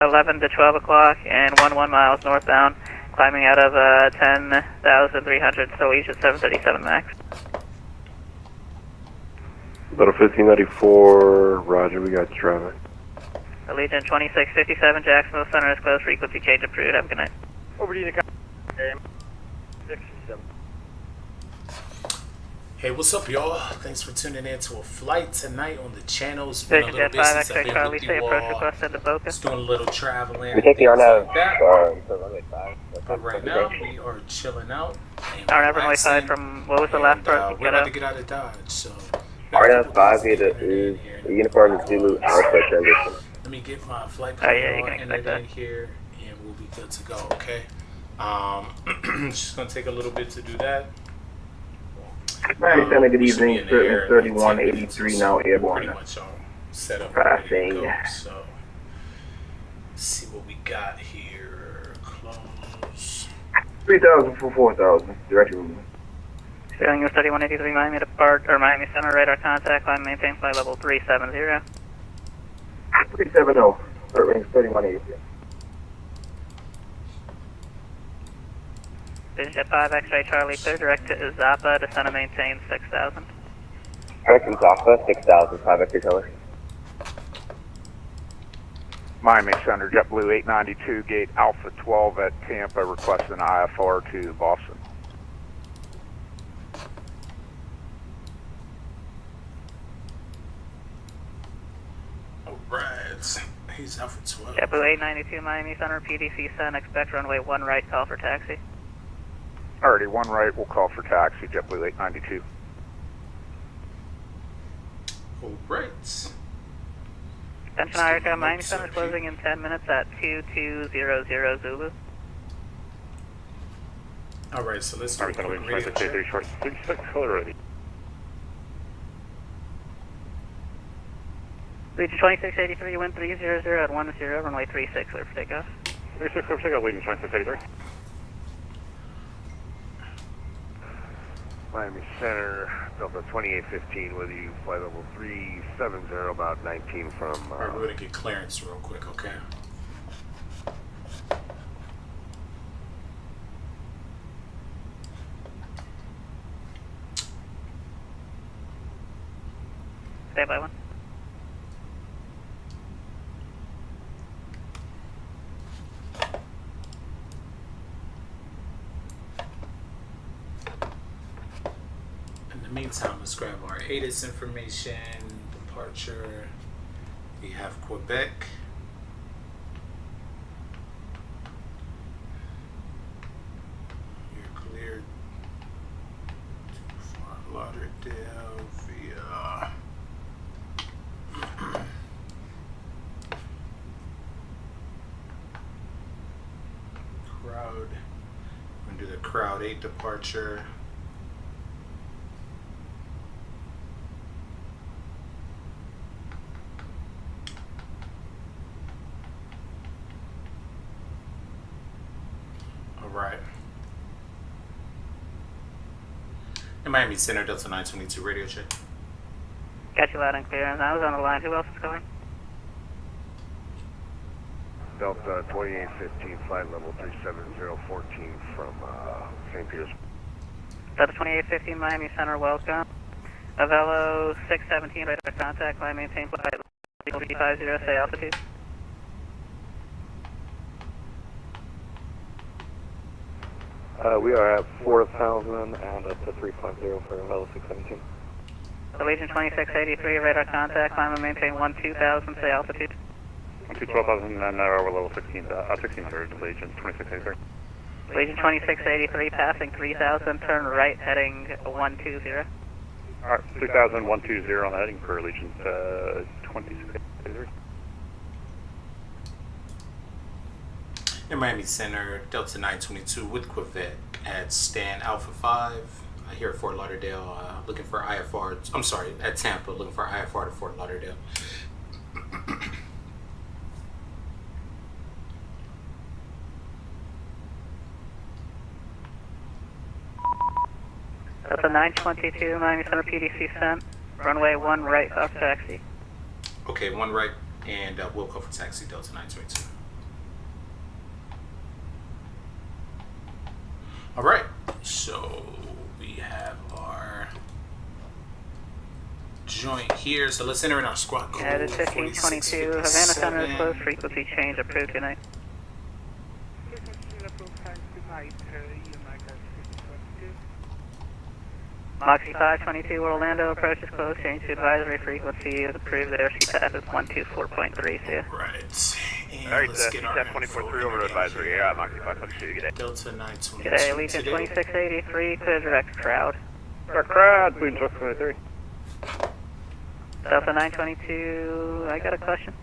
11 to 12 o'clock and 11 miles northbound, climbing out of 10,300, so Legion 737 max. Little 1594, roger, we got traffic. Legion 2657, Jacksonville Center is closed, frequency change approved, have a good night. Over to you, 67. Hey, what's up, y'all? Thanks for tuning in to a flight tonight on the channel. It's been a Vision little Jet bit 5 since I've X-ray been Charlie, with say you approach all. request into Boca. Just doing a little traveling. We take the RNAV like that. to runway 5. But right now, we are chilling out. RNAV runway 5 from, what was the last part? We're about to get out of Dodge, so... RNAV 5 is uniform Zulu Alpha transition. Let me get my flight Oh, yeah, you plan can entered expect in here, and we'll be good to go, okay? Just gonna take a little bit to do that. Alright, Santa, good evening. 3183 now airborne. Pretty much all set up Passing. ready to go, so let's see what we got here. Close. 3,000 for 4,000. Direct movement. Sterling is 3183 Miami depart, or Miami Center, radar contact, climb maintain flight level 370. 370. Start range 3183. Vision Jet 5 X-ray Charlie, clear direct to Izapa, descend and maintain 6000. Direct to Alpha 6000, 5 X-ray Charlie. Miami Center, JetBlue 892, gate Alpha 12 at Tampa, requesting IFR to Boston. Alright, he's out for 12. JetBlue 892 Miami Center, PDC send, expect runway 1 right, call for taxi. Alrighty, 1 right, we'll call for taxi, JetBlue 892. Alright. Attention America, Miami Center is closing in 10 minutes at 2200 Zulu. Alright, so let's do a quick radio check. 36, color ready. Legion 2683, wind 300 at 10, runway 36, clear for takeoff. 36, clear for takeoff, Legion 2683. Miami Center, Delta 2815 with you, flight level 370, about 19 from... Alright, we're gonna get clearance real quick, okay? Stay by 1. In the meantime, let's grab our ATIS information, departure. We have Quebec. You're cleared to Fort Lauderdale via Crowd. We're gonna do the Crowd 8 departure. Right. In Miami Center, Delta 922 radio check. Got you loud and clear, and I was on the line. Who else is going? Delta 2815, flight level 37014 from St. Peter's. Delta 2815 Miami Center, welcome. Avello 617, radar contact, climb maintain flight level 350, say altitude. We are at 4,000 and up to 350 for Avello 617. The Legion 2683, radar contact, climb and maintain 12,000, say altitude. 12,000 and we're level 1600, Legion 2683. Legion 2683, passing 3,000, turn right, heading 120. Alright, 3,000, 120 on the heading for Legion 2683. In Miami Center, Delta 922 with Quebec at Stan Alpha 5. Here at Fort Lauderdale, looking for IFR. I'm sorry, at Tampa, looking for IFR to Fort Lauderdale. That's a 922, Miami Center PDC sent. Runway 1 right, off taxi. Okay, 1 right, and we'll call for taxi, Delta 922. All right, so we have our joint here. So let's enter in our squad code. United 1522, Havana Center is closed, frequency change approved, good night. Moxie 522, Orlando, approach is closed, change to advisory, frequency is approved, the airspeed path is 124.3, see ya. Right. And Alright, let's get our 24.3 over advisory. Yeah, Moxie 522, good day. Delta 922. Good day, Legion 2683, clear direct crowd. Our crowd, Legion 2623. Delta 922, I got a question.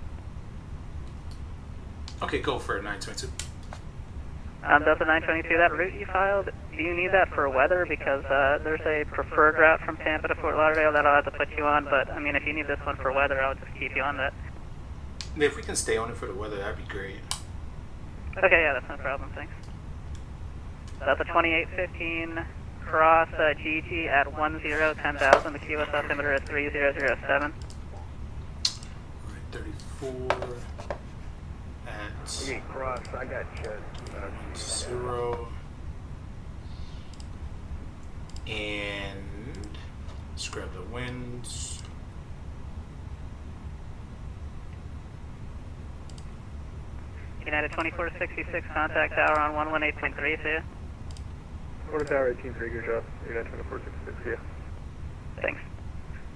Okay, go for it, 922. Delta 922, that route you filed, do you need that for weather? Because there's a preferred route from Tampa to Fort Lauderdale that I'll have to put you on, but I mean, if you need this one for weather, I'll just keep you on that. If we can stay on it for the weather, that'd be great. Okay, yeah, that's no problem, thanks. Delta 2815, cross GG at 1010,000, the QS altimeter is 3007. Alright, 34 at Okay, cross, I got you. 0. And let's grab the winds. United 2466, contact tower on 118.3, see ya. Quarter tower 18-3, good job. United 2466, yeah. Thanks.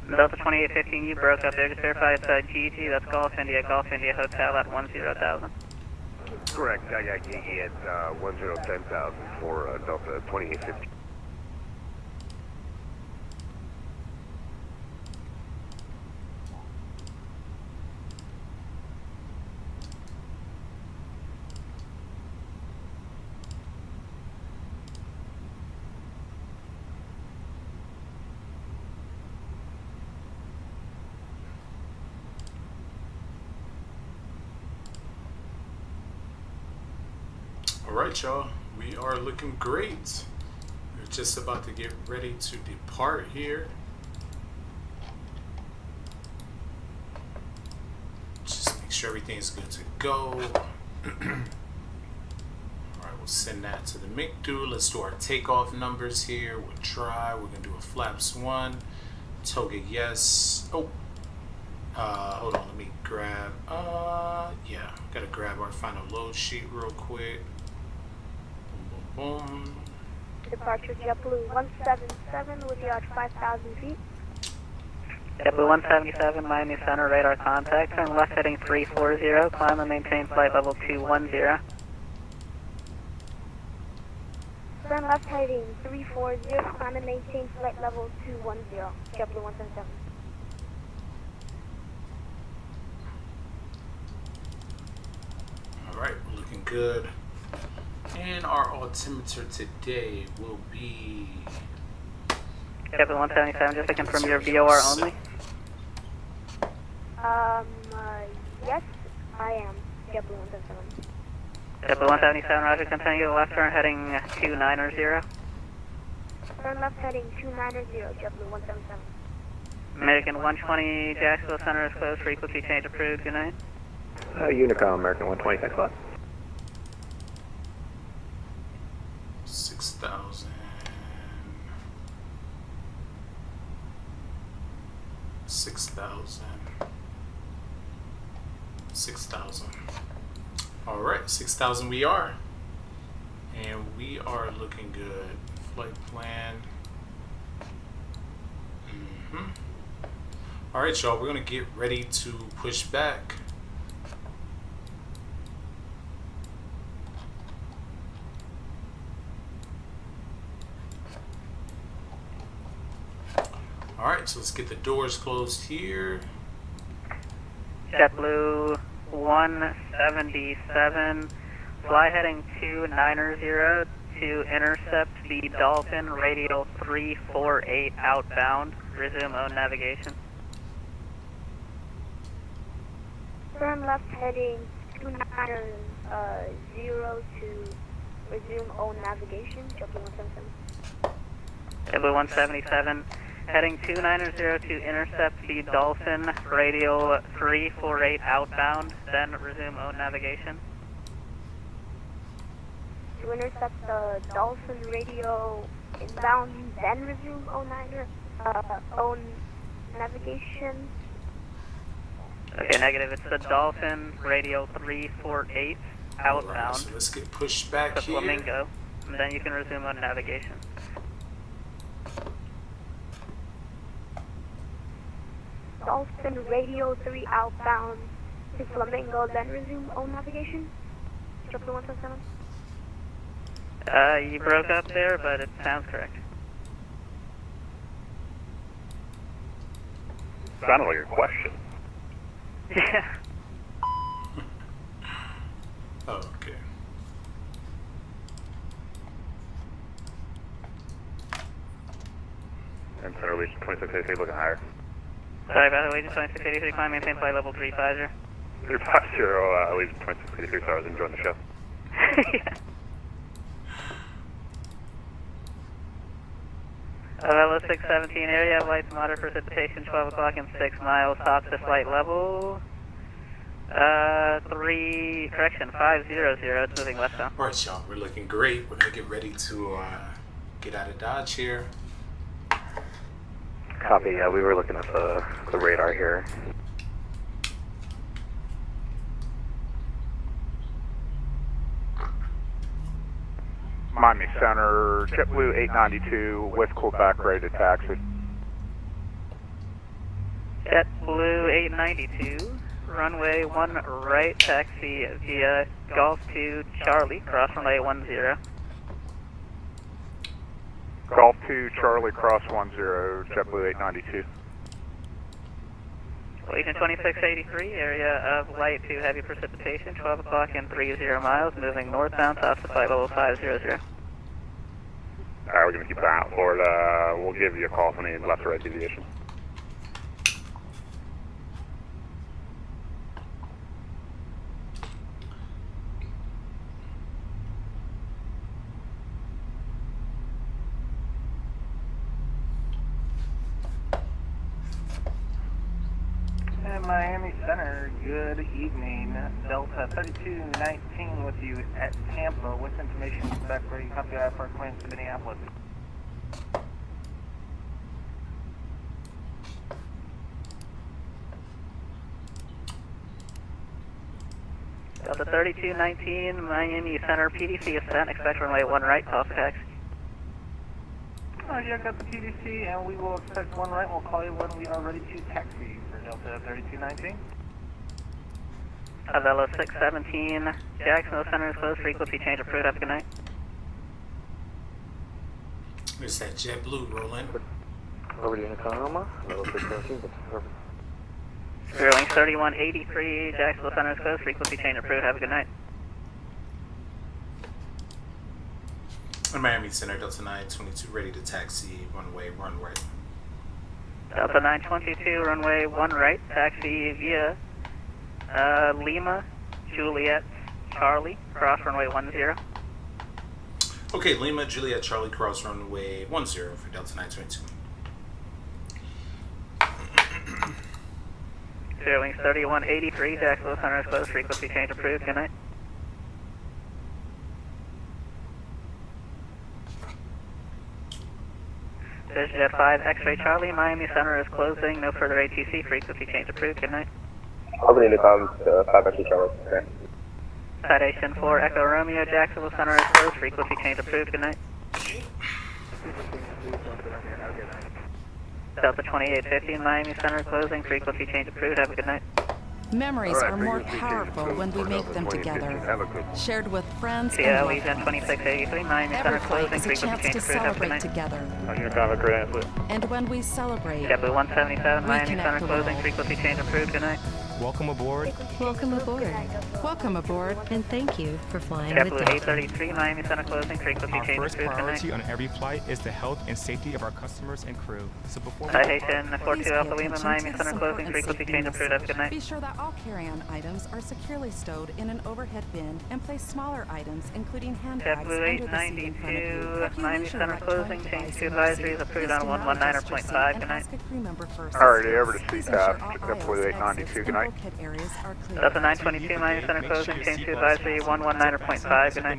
Delta 2815, you broke up there, just verify it's GG, that's Golf India Hotel at 10,000. Correct, I got Gigi at 10,000 for Delta 2815. Alright, y'all, we are looking great. We're just about to get ready to depart here. Just make sure everything's good to go. Alright, we'll send that to the MICDO. Let's do our takeoff numbers here. We'll try. We're going to do a flaps 1. Toga, yes. Oh, hold on. Let me grab. Yeah, got to grab our final load sheet real quick. Boom. Departure JetBlue 177 with yacht 5,000 feet. JetBlue 177, Miami Center, radar contact. Turn left heading 340, climb and maintain flight level 210. Turn left heading 340, climb and maintain flight level 210. JetBlue 177. Alright, we're looking good. And our altimeter today will be JetBlue 177, just to confirm your VOR only. Yes, I am. JetBlue 177. JetBlue 177, roger, continue left turn heading 290. Turn left heading 290, JetBlue 177. American 120, Jacksonville Center is closed, frequency change approved, good night. Unicom, American 120, thanks a lot. 6,000. 6,000. 6,000. Alright, 6,000 we are. And we are looking good. Flight plan. Alright, y'all, we're going to get ready to push back. Alright, so let's get the doors closed here. JetBlue 177, fly heading 290 to intercept the Dolphin, radial 348 outbound, resume own navigation. Turn left heading 290 to resume own navigation. JetBlue 177. JetBlue 177, heading 290 to intercept the Dolphin, radial 348 outbound, then resume own navigation. to intercept the Dolphin radio inbound, then resume 09er, own navigation. Okay, negative. It's the Dolphin radio 348 outbound. Alright, so let's get pushed back to here. Flamingo, and then you can resume on navigation. Dolphin radio 3 outbound to Flamingo, then resume own navigation. JetBlue 177. You broke up there, but it sounds correct. Sounded like a question. Yeah. Oh, okay. And center lead 2683 looking higher. Sorry about the way, 2683, climb, maintain flight level 350. 350, lead 2683, sorry, I was enjoying the show. Yeah. Vela 617 area, lights moderate precipitation, 12 o'clock and 6 miles, top to flight level 500, it's moving westbound. Alright, y'all, we're looking great. We're gonna get ready to get out of Dodge here. Copy, yeah, we were looking at the radar here. Miami Center, JetBlue 892 with Quebec, ready to taxi. JetBlue 892, runway 1 right, taxi via Golf 2 Charlie, cross runway 10. Golf 2 Charlie, cross 10, JetBlue 892. Legion 2683, area of light to heavy precipitation, 12 o'clock and 30 miles, moving northbound, top to flight level 500. Alright, we're going to keep an eye out for it. We'll give you a call if any left or right deviation. Miami Center, good evening. Delta 3219 with you at Tampa. What's information back where you copy for claims to Minneapolis? Delta 3219, Miami Center, PDC ascent, expect runway 1 right, off taxi. Yeah, got the PDC, and we will expect 1 right. We'll call you when we are ready to taxi for Delta 3219. Vela 617, Jacksonville Center is closed, frequency change approved, have a good night. There's that JetBlue rolling. Over to Tacoma, level 617. Sterling 3183, Jacksonville Center is closed, frequency change approved, have a good night. Miami Center, Delta 922, ready to taxi, runway 1 right. Delta 922, runway 1 right, taxi via Lima, Juliet, Charlie, cross runway 10. Okay, Lima, Juliet, Charlie, cross runway 10 for Delta 922. Sterling 3183, Jacksonville Center is closed, frequency change approved, good night. Jet 5, X-ray Charlie, Miami Center is closing, no further ATC, frequency change approved, good night. Over to Tacoma, 5 extra Charlie. Okay. Citation 4, Echo Romeo, Jacksonville Center is closed, frequency change approved, good night. Delta 2850, Miami Center closing, frequency change approved, have a good night. Memories are more powerful when we make them together, shared with friends and loved Legion ones. 2683, Miami Every Center flight closing, is a frequency chance change to approved, have a good celebrate night. together. And when we celebrate, JetBlue 177, Miami connect Center the closing, world. frequency change approved, good night. Welcome aboard. Welcome aboard. welcome aboard. And thank you for flying with JetBlue Delta. 833, Miami Center closing, frequency Our change first approved, good night. priority on every flight is the health and safety of our customers and crew. So before we Citation Please 42 pay Alpha Lima, attention Miami to Center this closing, important frequency safety change approved, have a good night. Be sure that all carry-on items are securely stowed in an overhead bin and place smaller items, including handbags, JetBlue under the seat in front of you. 892, If you Miami lose your Center electronic closing, change device to in your advisories seat, approved please on do not adjust your 119.5, seat good and night. ask a crew member for Alrighty, over to assistance. Please ensure CTAF, all JetBlue aisles, 892, exits, good and night. bulkhead areas are clear. Delta 922, Miami Center closing, change to advisory 119.5, good night.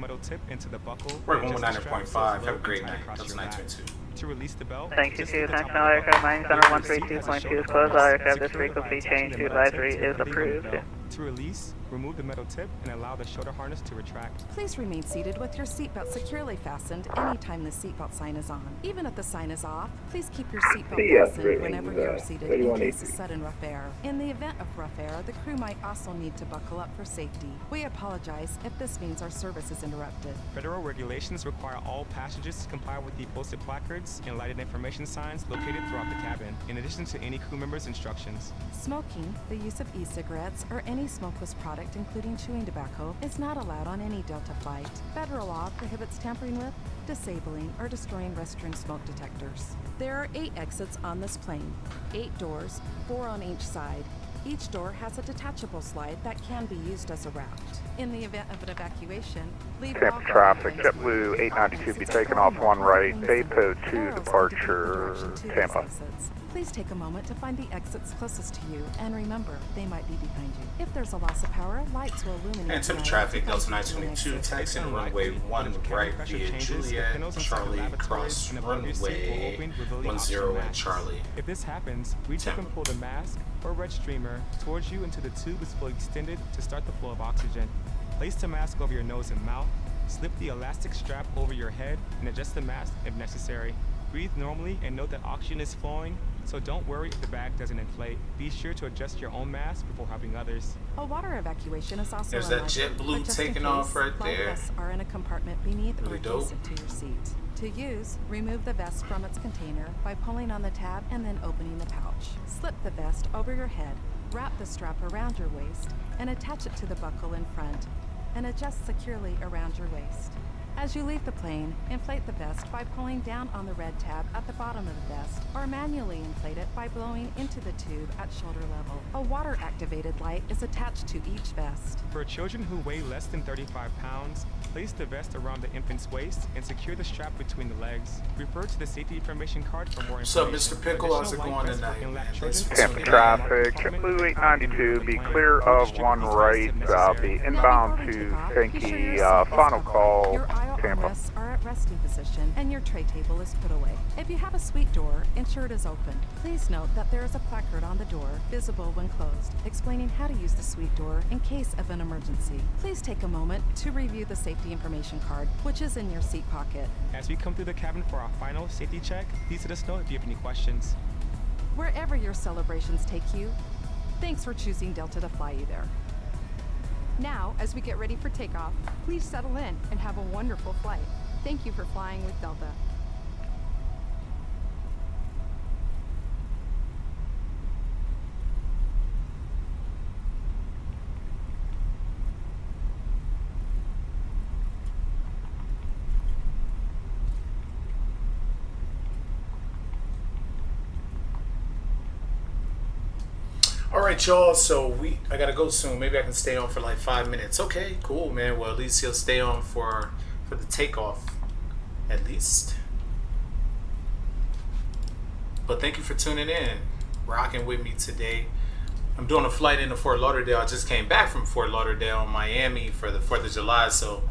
We're 119.5, have a great night, Delta 922. To release the belt, Thank you to National Aircraft Miami Center 132.2 is closed. All aircraft, this frequency change to advisory is approved. To release, remove the metal tip and allow the shoulder harness to retract. Please remain seated with your seatbelt securely fastened anytime the seatbelt sign is on. Even if the sign is off, please keep your seatbelt fastened whenever you are seated in case of sudden rough air. In the event of rough air, the crew might also need to buckle up for safety. We apologize if this means our service is interrupted. Federal regulations require all passengers to comply with the posted placards and lighted information signs located throughout the cabin, in addition to any crew member's instructions. Smoking, the use of e-cigarettes, or any smokeless product, including chewing tobacco, is not allowed on any Delta flight. Federal law prohibits tampering with, disabling, or destroying restroom smoke detectors. There are 8 exits on this plane, 8 doors, 4 on each side. Each door has a detachable slide that can be used as a raft. In the event of an evacuation, leave all Tampa traffic, JetBlue 892 be taken off one right, APO 2 departure, Tampa. Please take a moment to find the exits closest to you, and remember, they might be behind you. If there's a loss of power, lights will illuminate. And Tampa traffic, Delta 922, taxiing runway 1 right via Juliet, Charlie, cross runway 10 at Charlie. If this happens, reach up and pull the mask or red streamer towards you until the tube is fully extended to start the flow of oxygen. Place the mask over your nose and mouth, slip the elastic strap over your head, and adjust the mask if necessary. Breathe normally and note that oxygen is flowing, so don't worry if the bag doesn't inflate. Be sure to adjust your own mask before helping others. A water evacuation is also There's that unlikely, JetBlue but just taking in off case, right flight there. vests are in a compartment beneath or Really dope. adjacent to your seat. To use, remove the vest from its container by pulling on the tab and then opening the pouch. Slip the vest over your head, wrap the strap around your waist, and attach it to the buckle in front, and adjust securely around your waist. As you leave the plane, inflate the vest by pulling down on the red tab at the bottom of the vest, or manually inflate it by blowing into the tube at shoulder level. A water-activated light is attached to each vest. For children who weigh less than 35 pounds, place the vest around the infant's waist and secure the strap between the legs. Refer to the safety information card for more What's up, information. Mr. Pickle? How's it Additional going light vests for tonight, in-lap man? children Thanks for Tampa tuning in. traffic, JetBlue 892 be clear of one right, be inbound to Sankey, final call, Your aisle Tampa. armrests are at resting position and your tray table is put away. If you have a suite door, ensure it is open. Please note that there is a placard on the door, visible when closed, explaining how to use the suite door in case of an emergency. Please take a moment to review the safety information card, which is in your seat pocket. As we come through the cabin for our final safety check, please let us know if you have any questions. Wherever your celebrations take you, thanks for choosing Delta to fly you there. Now, as we get ready for takeoff, please settle in and have a wonderful flight. Thank you for flying with Delta. Alright, y'all, so I gotta go soon. Maybe I can stay on for like 5 minutes. Okay, cool, man. Well, at least he'll stay on for the takeoff, at least. But thank you for tuning in, rocking with me today. I'm doing a flight into Fort Lauderdale. I just came back from Fort Lauderdale, Miami, for the 4th of July, so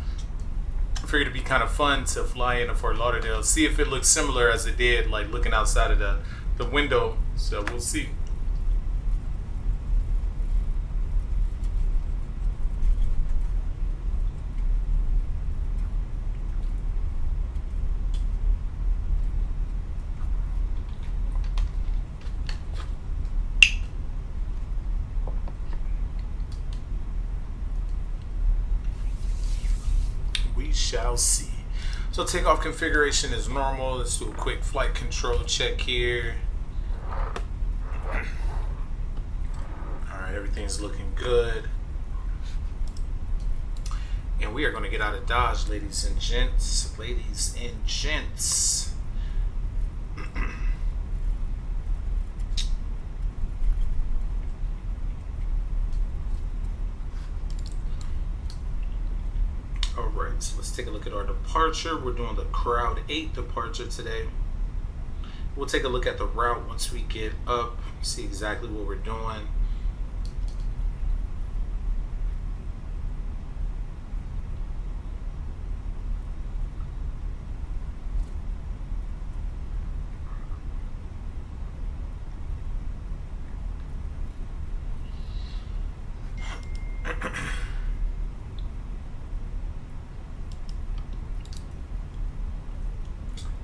I figured it'd be kind of fun to fly into Fort Lauderdale, see if it looks similar as it did, like looking outside of the window. So we'll see. Shall see. So takeoff configuration is normal. Let's do a quick flight control check here. Alright, everything's looking good. And we are going to get out of Dodge, ladies and gents. Ladies and gents. Alright, so let's take a look at our departure. We're doing the Crowd 8 departure today. We'll take a look at the route once we get up, see exactly what we're doing.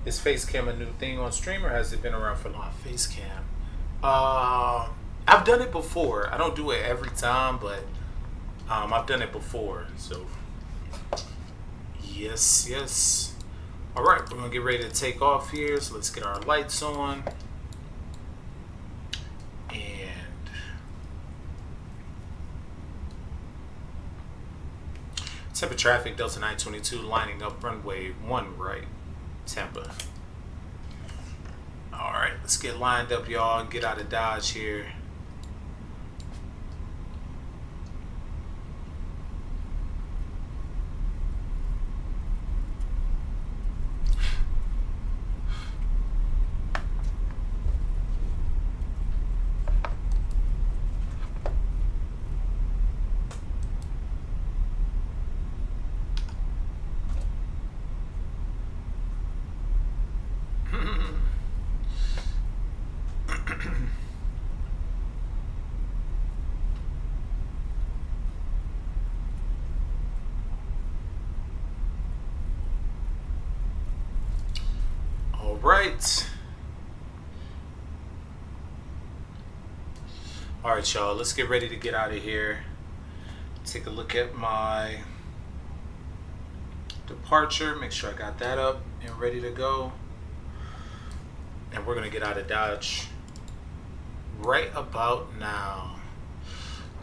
Is face cam a new thing on stream, or has it been around for long? Face cam. I've done it before. I don't do it every time, but I've done it before. So yes. All right, we're gonna get ready to take off here. So let's get our lights on. And Tampa traffic, Delta 922 lining up runway 1 right, Tampa. All right, let's get lined up, y'all, and get out of Dodge here. All right, y'all, let's get ready to get out of here. Take a look at my departure, make sure I got that up and ready to go. And we're gonna get out of Dodge right about now.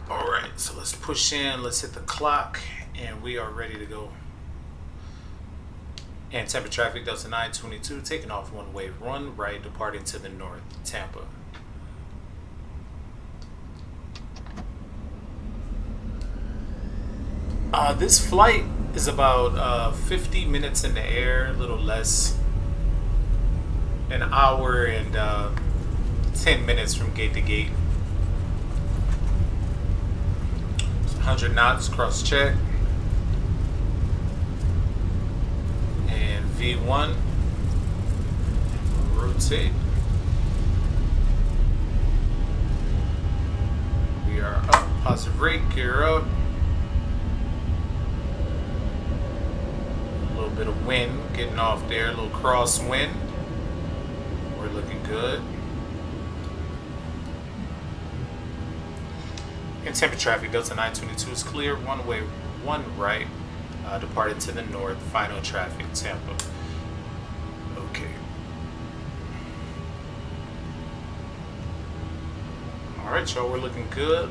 All right, so let's push in, let's hit the clock, and we are ready to go. And Tampa traffic, Delta 922, taking off 1 way, 1 right, departing to the north, Tampa. This flight is about 50 minutes in the air, a little less. An hour and 10 minutes from gate to gate. 100 knots, cross check. And V1, rotate. We are up, positive rate, gear up. A little bit of wind getting off there, a little cross wind. We're looking good. In Tampa traffic, Delta 922 is clear. 1 way, 1 right, departed to the north. Final traffic, Tampa. Okay. All right, y'all, we're looking good.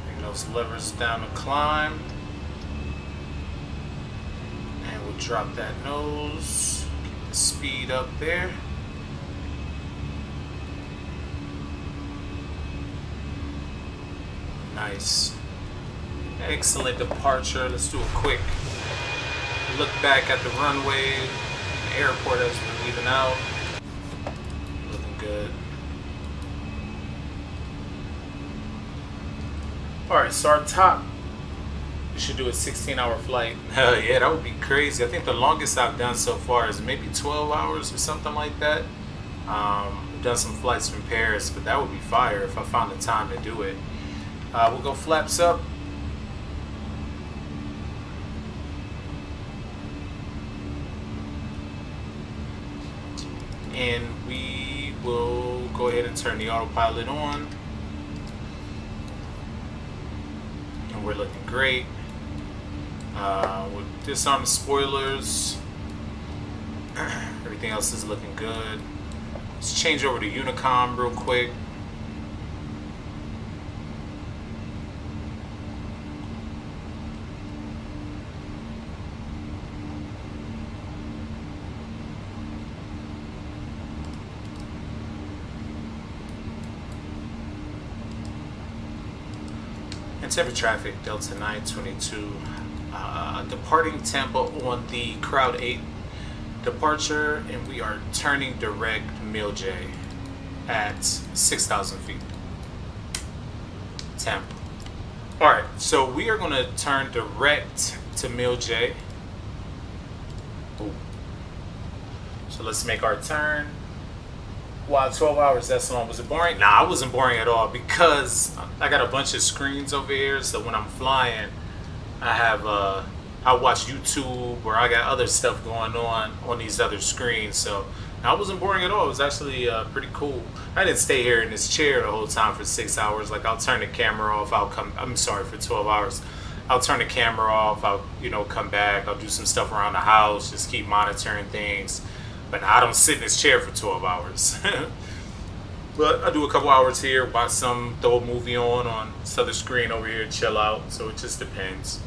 Bring those levers down to climb. And we'll drop that nose. Keep the speed up there. Nice. Excellent departure. Let's do a quick look back at the runway, the airport as we're leaving out. Looking good. Alright, so our top, we should do a 16-hour flight. Yeah, that would be crazy. I think the longest I've done so far is maybe 12 hours or something like that. I've done some flights from Paris, but that would be fire if I found the time to do it. We'll go flaps up. And we will go ahead and turn the autopilot on. And we're looking great. We'll disarm the spoilers. Everything else is looking good. Let's change over to Unicom real quick. Tampa traffic, Delta 922, departing Tampa on the Crowd 8 departure, and we are turning direct Mill-J at 6,000 feet. Tampa. Alright, so we are going to turn direct to Mill-J. So let's make our turn. Wow, 12 hours, that's long. Was it boring? Nah, it wasn't boring at all because I got a bunch of screens over here, so when I'm flying, I I watch YouTube or I got other stuff going on these other screens. So I wasn't boring at all. It was actually pretty cool. I didn't stay here in this chair the whole time for 6 hours. Like, I'll turn the camera off. I'm sorry, for 12 hours. I'll turn the camera off. I'll, come back. I'll do some stuff around the house. Just keep monitoring things. But I don't sit in this chair for 12 hours. But I do a couple hours here, watch throw a movie on this other screen over here, chill out. So it just depends.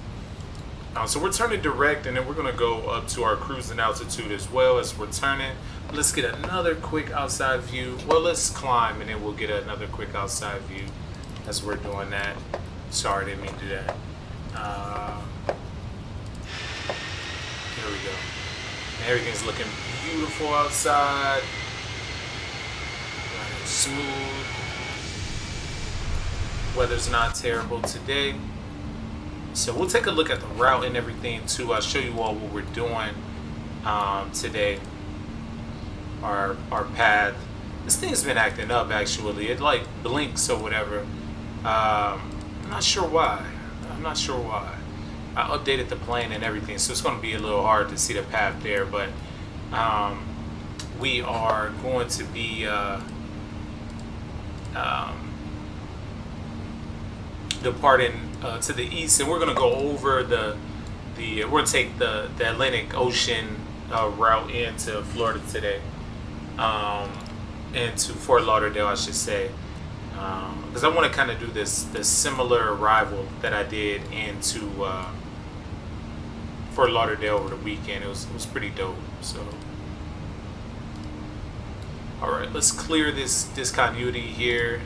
So we're turning direct, and then we're going to go up to our cruising altitude as well as we're turning. Let's get another quick outside view. Well, let's climb, and then we'll get another quick outside view as we're doing that. Sorry, I didn't mean to do that. Here we go. Everything's looking beautiful outside. Smooth. Weather's not terrible today. So we'll take a look at the route and everything too. I'll show you all what we're doing today. Our path. This thing's been acting up actually. It like blinks or whatever. I'm not sure why. I updated the plane and everything, so it's going to be a little hard to see the path there. But we are going to be departing to the east, and we're going to go over we're going to take the Atlantic Ocean route into Florida today, into Fort Lauderdale, I should say, because I want to kind of do this similar arrival that I did into Fort Lauderdale over the weekend. It was pretty dope. So all right, let's clear this discontinuity here.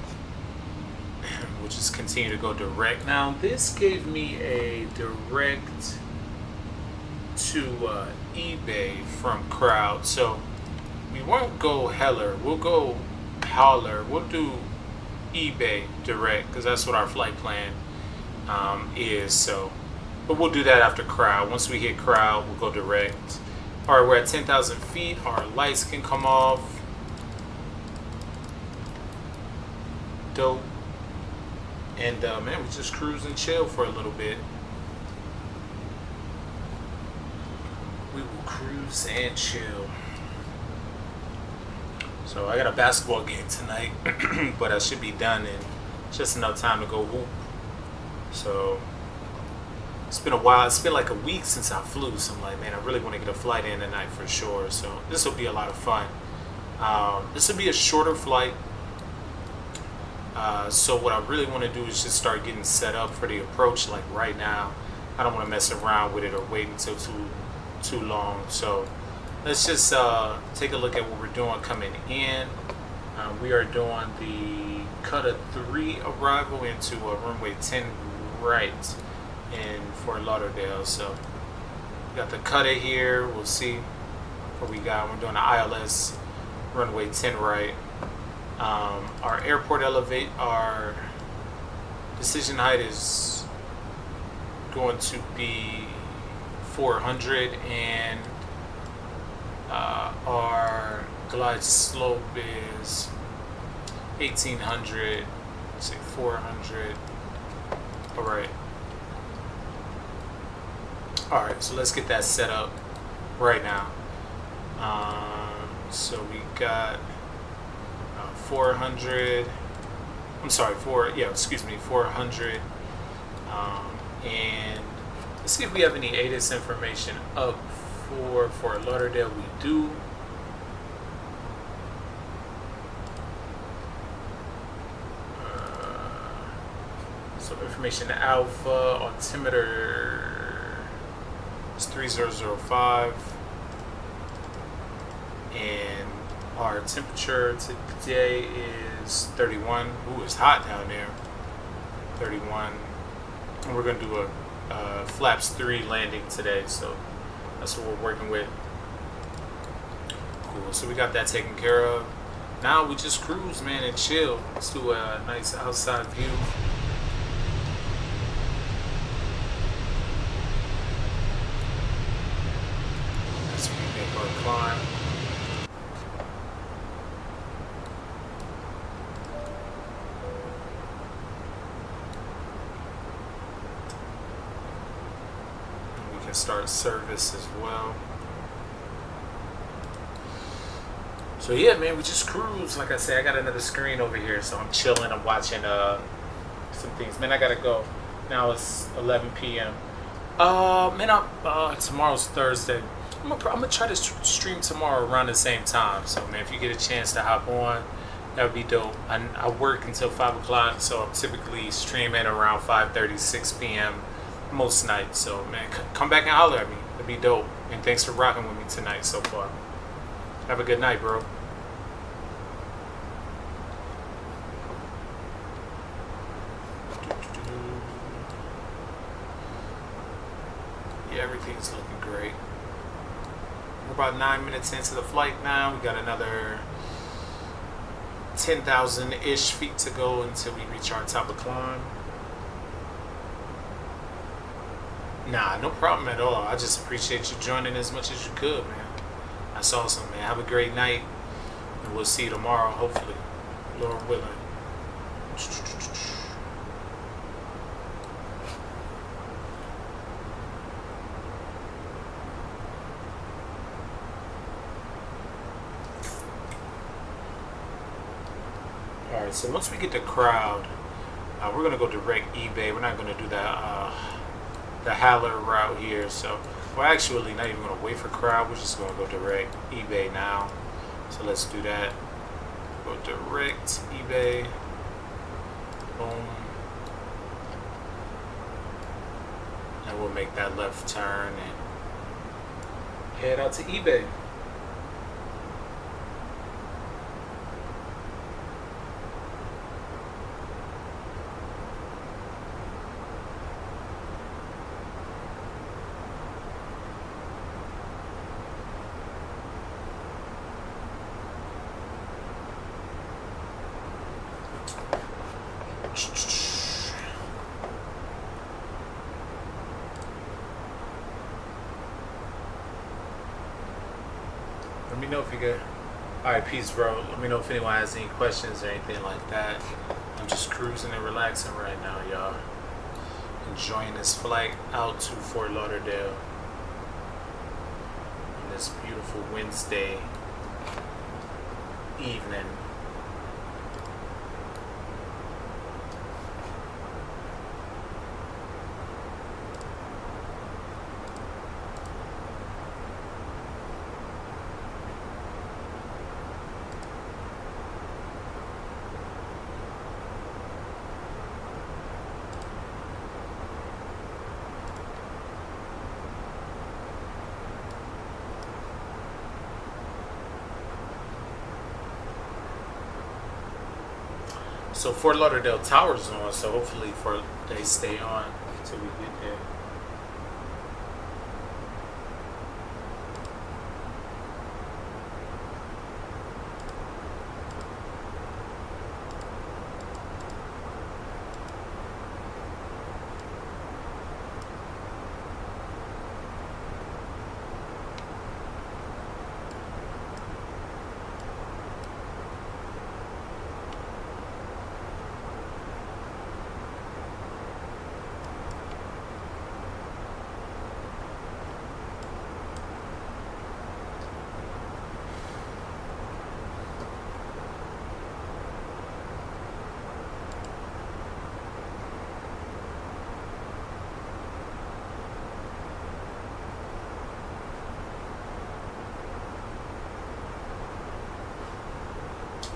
We'll just continue to go direct. Now, this gave me a direct to eBay from Crowd. So we won't go Heller. We'll go Howler. We'll do eBay direct because that's what our flight plan is. So, but we'll do that after Crowd. Once we hit Crowd, we'll go direct. All right, we're at 10,000 feet. Our lights can come off. Dope. And man, we just cruise and chill for a little bit. We will cruise and chill. So I got a basketball game tonight, but I should be done in just enough time to go hoop. So it's been a while. It's been like a week since I flew. So I'm like, man, I really want to get a flight in tonight for sure. So this will be a lot of fun. This will be a shorter flight. So what I really want to do is just start getting set up for the approach like right now. I don't want to mess around with it or wait until too long. So let's just take a look at what we're doing coming in. We are doing the Cutter 3 arrival into runway 10 right in Fort Lauderdale. So we got the Cutter here. We'll see what we got. We're doing the ILS runway 10 right. Our airport our decision height is going to be 400, and our glide slope is 1800, say 400. All right, so let's get that set up right now. So we got 400. I'm sorry, 400. And let's see if we have any ATIS information up for Fort Lauderdale. We do. So information alpha, altimeter is 3005. And our temperature today is 31. Ooh, it's hot down there. 31. And we're going to do a flaps 3 landing today. So that's what we're working with. Cool. So we got that taken care of. Now we just cruise, man, and chill. Let's do a nice outside view. As we make our climb. to start service as well. So yeah, man, we just cruised. Like I said, I got another screen over here, so I'm chilling. I'm watching some things. Man, I gotta go. Now it's 11 p.m. Man, tomorrow's Thursday. I'm gonna try to stream tomorrow around the same time. So man, if you get a chance to hop on, that would be dope. I work until 5 o'clock, so I'm typically streaming around 5:30, 6 p.m. most nights. So man, come back and holler at me. It'd be dope. And thanks for rocking with me tonight so far. Have a good night, bro. Yeah, everything's looking great. We're about 9 minutes into the flight now. We got another 10,000-ish feet to go until we reach our top of climb. Nah, no problem at all. I just appreciate you joining as much as you could, man. That's awesome, man. Have a great night, and we'll see you tomorrow, hopefully, Lord willing. Alright, so once we get the crowd, we're going to go direct eBay. We're not going to do that the Haller route here. So we're actually not even going to wait for crowd. We're just going to go direct eBay now. So let's do that. Go direct eBay. Boom. And we'll make that left turn and head out to eBay. Let me know if you get. Alright, peace, bro. Let me know if anyone has any questions or anything like that. I'm just cruising and relaxing right now, y'all. Enjoying this flight out to Fort Lauderdale on this beautiful Wednesday evening. So Fort Lauderdale Tower's on, so hopefully they stay on until we get there.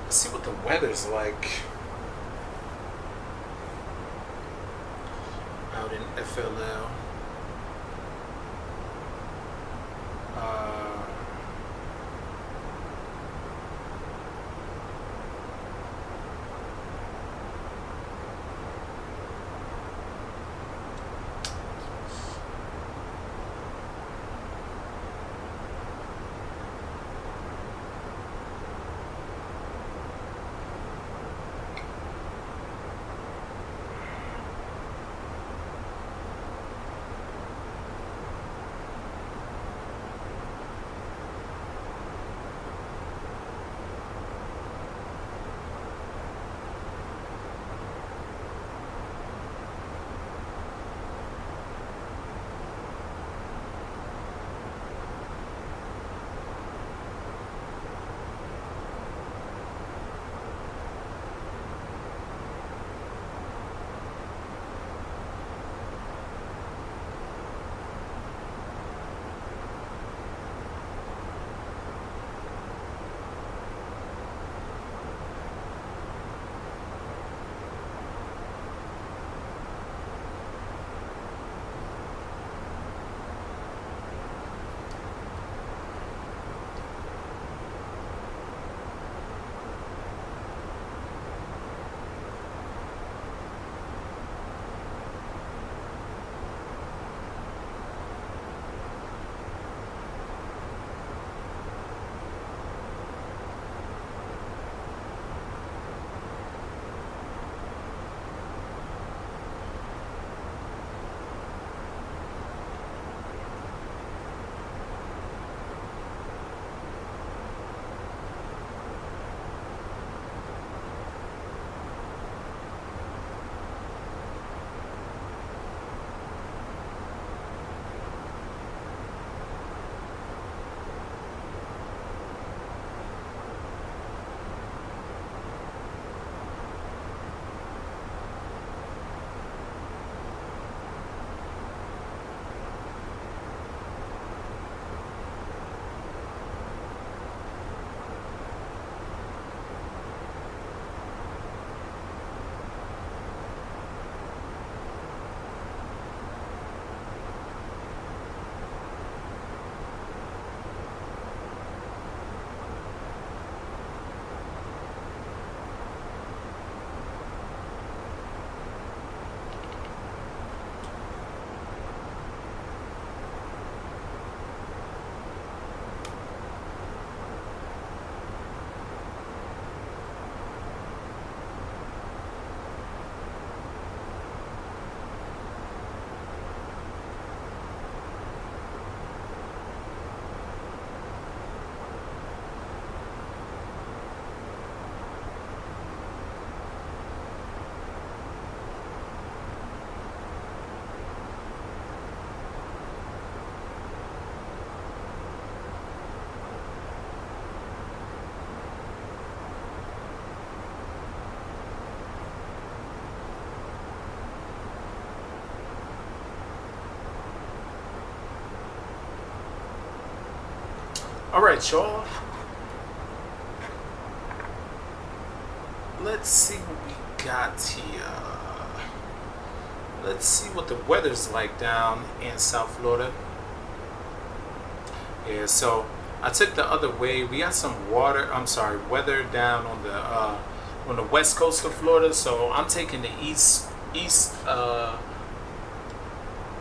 Let's see what the weather's like out in FLL. All right, y'all. Let's see what we got here. Let's see what the weather's like down in South Florida. Yeah, so I took the other way. We got some weather down on the west coast of Florida. So I'm taking the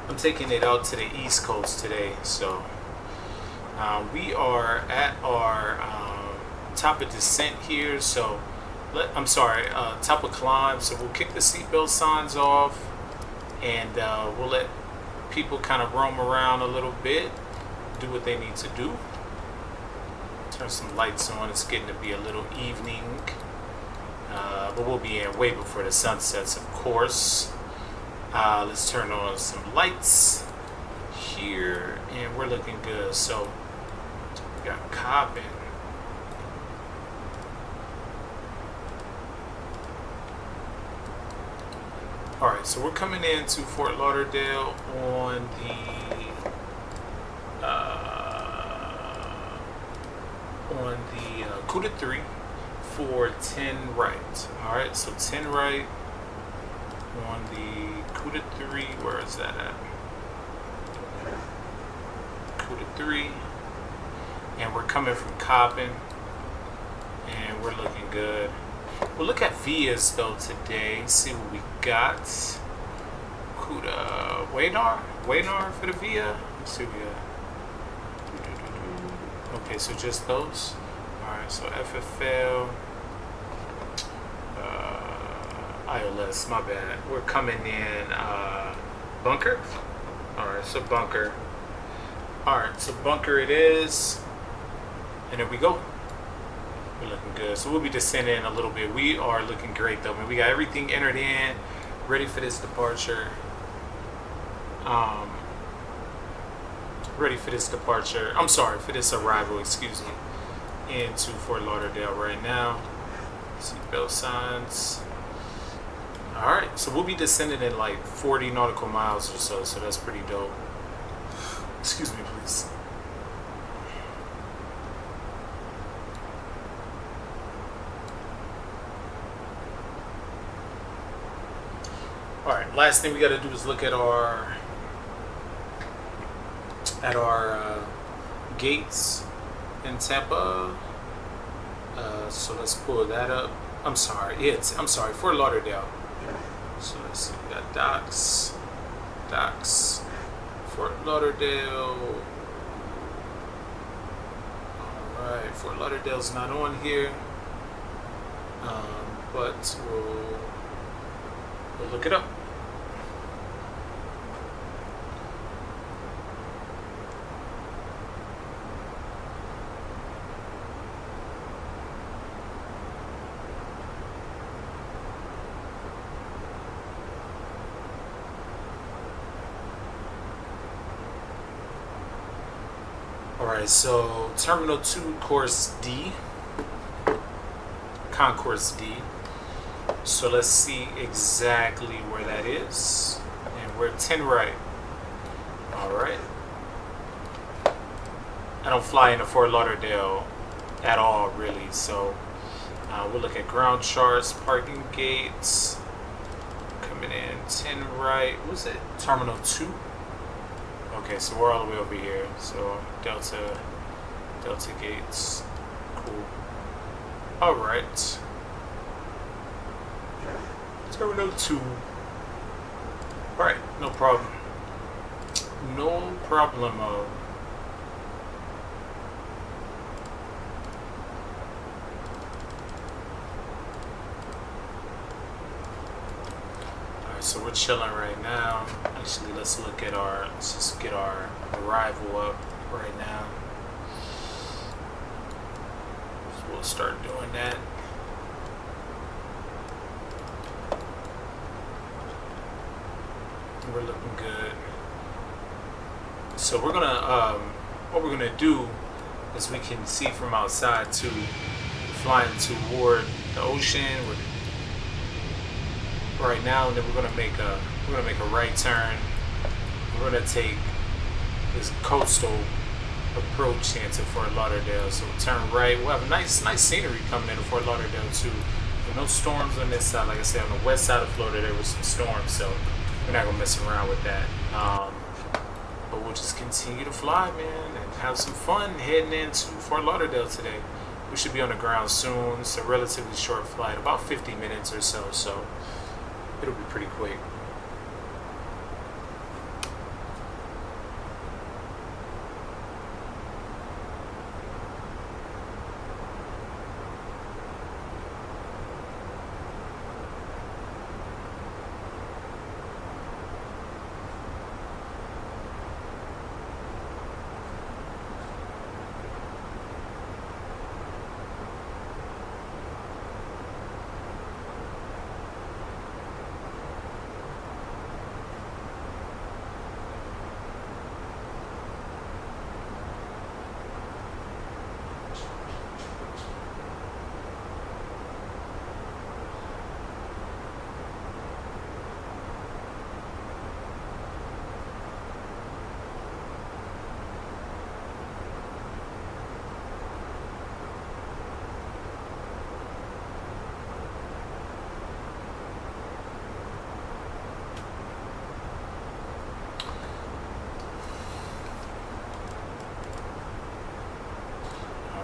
I'm taking it out to the east coast today. So we are at our top of descent here. So top of climb. So we'll kick the seatbelt signs off, and we'll let people kind of roam around a little bit, do what they need to do. Turn some lights on. It's getting to be a little evening, but we'll be in way before the sun sets, of course. Let's turn on some lights here, and we're looking good. So we got Cobbin. Alright, so we're coming into Fort Lauderdale on the CUDA 3 for 10 right. Alright, so 10 right on the CUDA 3. Where is that at? CUDA 3. And we're coming from Coppin, and we're looking good. We'll look at Vias though today, see what we got. CUDA Waynar for the Via. Let's see what we got. Okay, so just those. Alright, so FFL, ILS, my bad. We're coming in Bunker. Alright, so Bunker. Alright, so Bunker it is. And there we go. We're looking good. So we'll be descending a little bit. We are looking great though. I mean, we got everything entered in, ready for this departure. For this arrival, excuse me, into Fort Lauderdale right now. Seatbelt signs. Alright, so we'll be descending in like 40 nautical miles or so, so that's pretty dope. Excuse me, please. Alright, last thing we got to do is look at our gates in Tampa. So let's pull that up. I'm sorry, Fort Lauderdale. So let's see, we got docks, Fort Lauderdale. Alright, Fort Lauderdale's not on here, but we'll look it up. Alright, so Terminal 2, Course D, Concourse D. So let's see exactly where that is. And we're 10 right. Alright. I don't fly into Fort Lauderdale at all, really. So we'll look at ground charts, parking gates. Coming in 10 right. What was it? Terminal 2? Okay, so we're all the way over here. So Delta gates. Cool. Alright. Terminal 2. Alright, no problem. No problemo. Alright, so we're chilling right now. Actually, let's just get our arrival up right now. So we'll start doing that. We're looking good. So we're gonna what we're gonna do is we can see from outside to flying toward the ocean right now, and then we're gonna make a right turn. We're gonna take this coastal approach into Fort Lauderdale. So we'll turn right. We'll have nice scenery coming into Fort Lauderdale too. With no storms on this side. Like I said, on the west side of Florida there was some storms, so we're not gonna mess around with that. But we'll just continue to fly, man, and have some fun heading into Fort Lauderdale today. We should be on the ground soon. It's a relatively short flight, about 50 minutes or so, so it'll be pretty quick.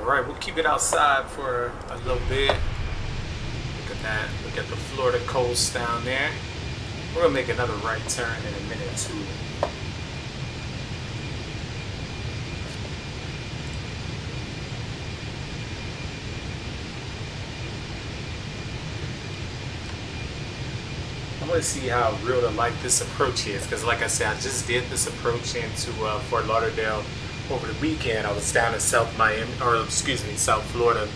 Alright, we'll keep it outside for a little bit. Look at that. Look at the Florida coast down there. We're going to make another right turn in a minute or two. I want to see how real to life this approach is, because like I said, I just did this approach into Fort Lauderdale over the weekend. I was down in South Florida,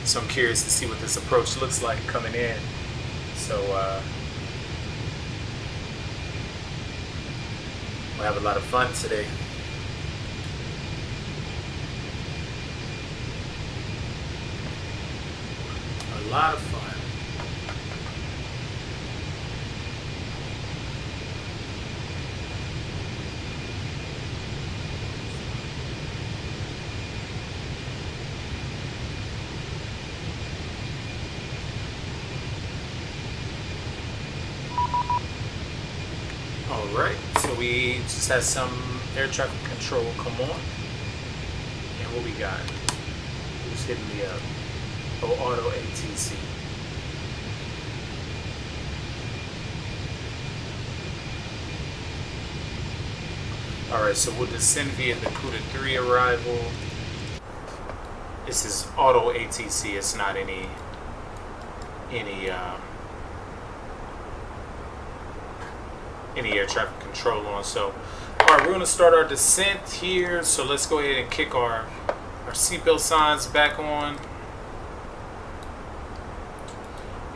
so I'm curious to see what this approach looks like coming in. So we'll have a lot of fun today. A lot of fun. Alright, so we just had some air traffic control come on. And what we got? Who's hitting me up? Oh, auto ATC. Alright, so we'll descend via the CUDA 3 arrival. This is auto ATC, it's not any air traffic control on. So alright, we're going to start our descent here. So let's go ahead and kick our seatbelt signs back on,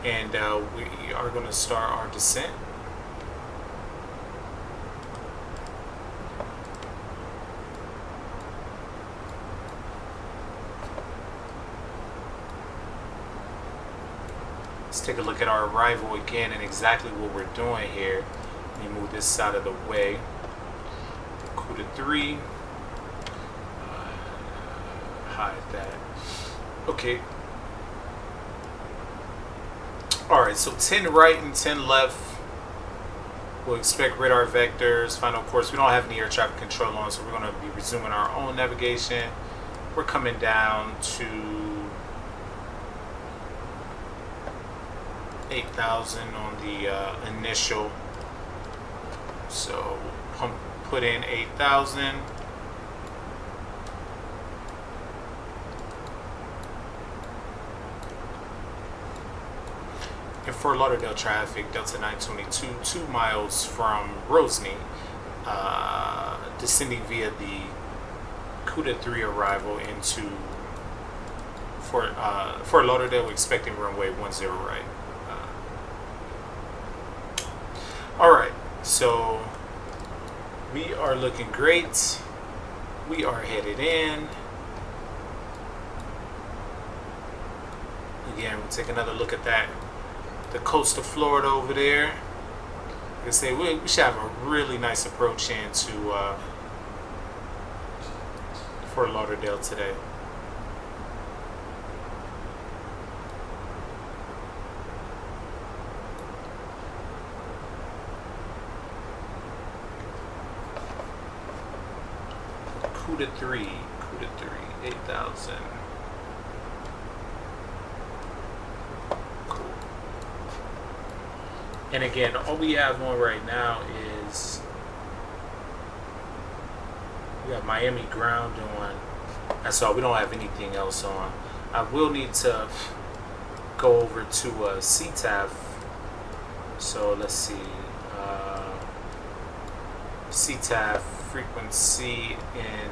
and we are going to start our descent. Let's take a look at our arrival again and exactly what we're doing here. Let me move this out of the way. CUDA 3. Hide that. Okay. Alright, so 10 right and 10 left. We'll expect radar vectors. Final course. We don't have any air traffic control on, so we're going to be resuming our own navigation. We're coming down to 8,000 on the initial. So put in 8,000. In Fort Lauderdale traffic, Delta 922, 2 miles from Rosny, descending via the CUDA 3 arrival into Fort Lauderdale. We're expecting runway 10 right. Alright, so we are looking great. We are headed in. Again, we'll take another look at that. The coast of Florida over there. Like I say, we should have a really nice approach into Fort Lauderdale today. CUDA 3, 8,000. Cool. And again, all we have on right now is we got Miami ground on. That's all. We don't have anything else on. I will need to go over to CTAF. So let's see. CTAF frequency in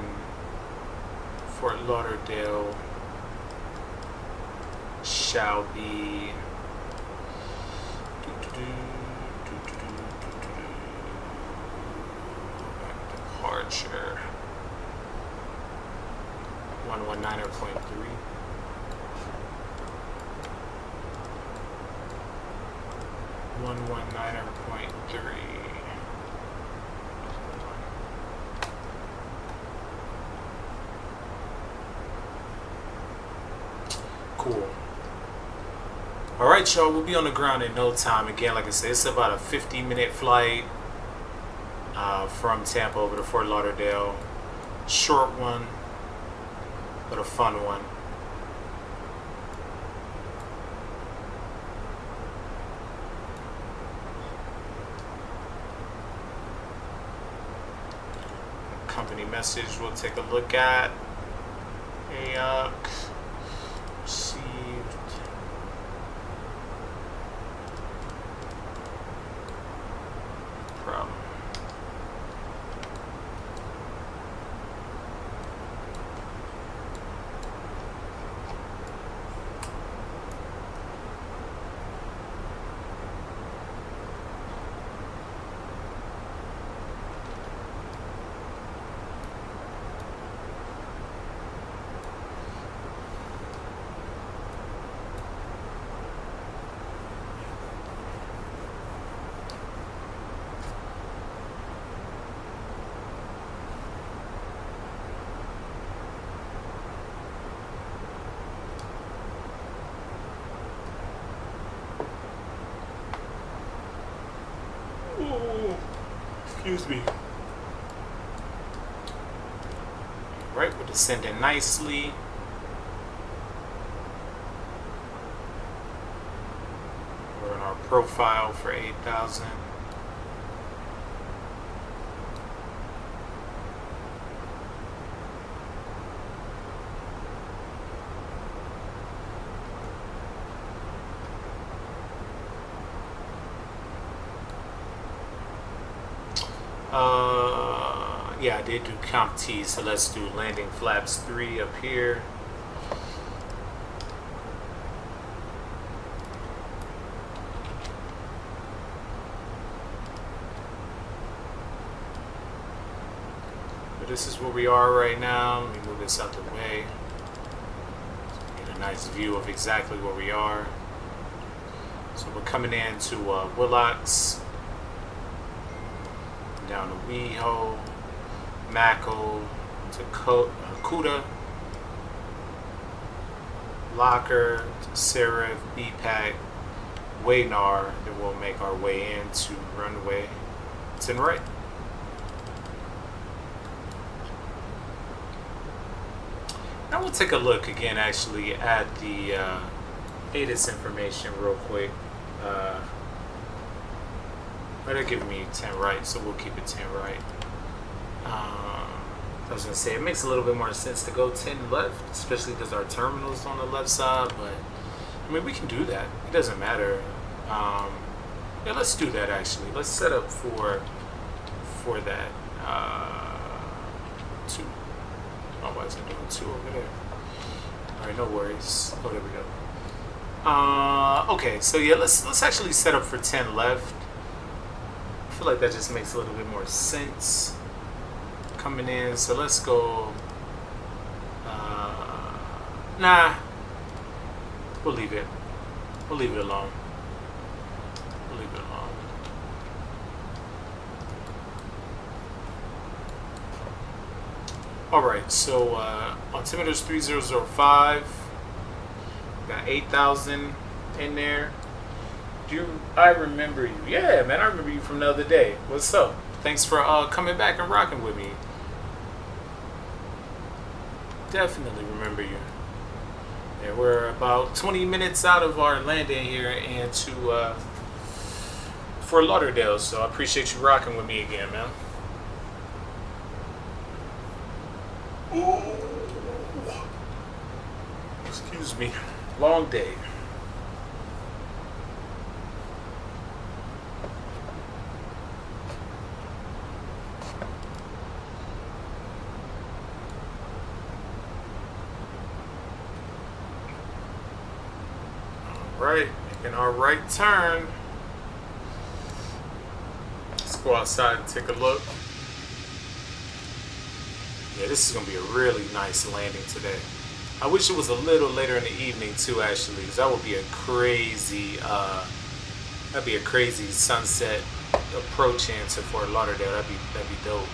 Fort Lauderdale shall be departure 119.3. Cool. Alright, y'all, we'll be on the ground in no time. Again, like I said, it's about a 50-minute flight from Tampa over to Fort Lauderdale. Short one, but a fun one. Company message we'll take a look at. Received. Problem. Excuse me. Right, we're descending nicely. We're in our profile for 8,000. Yeah, I did do comp T, so let's do landing flaps 3 up here. But this is where we are right now. Let me move this out the way. Get a nice view of exactly where we are. So we're coming into Willocks, down to WeHo, Mako, to CUDA, Locker, to Serif, BPAC, Waynar. Then we'll make our way into runway 10 right. Now we'll take a look again actually at the ATIS information real quick. They're giving me 10 right, so we'll keep it 10 right. I was going to say, it makes a little bit more sense to go 10 left, especially because our terminal's on the left side, but I mean, we can do that. It doesn't matter. Yeah, let's do that actually. Let's set up for that 2. Oh, why is it doing 2 over there? Alright, no worries. Oh, there we go. Okay, so yeah, let's actually set up for 10 left. I feel like that just makes a little bit more sense coming in. So let's go. Nah, we'll leave it. We'll leave it alone. We'll leave it alone. Alright, so altimeter's 3005. Got 8,000 in there. I remember you. Yeah, man, I remember you from the other day. What's up? Thanks for coming back and rocking with me. Definitely remember you. Yeah, we're about 20 minutes out of our landing here and to Fort Lauderdale, so I appreciate you rocking with me again, man. Ooh. Excuse me. Long day. Alright, making our right turn. Let's go outside and take a look. Yeah, this is going to be a really nice landing today. I wish it was a little later in the evening too, actually, because that would be a crazy, that'd be a crazy sunset approaching to Fort Lauderdale. That'd be dope.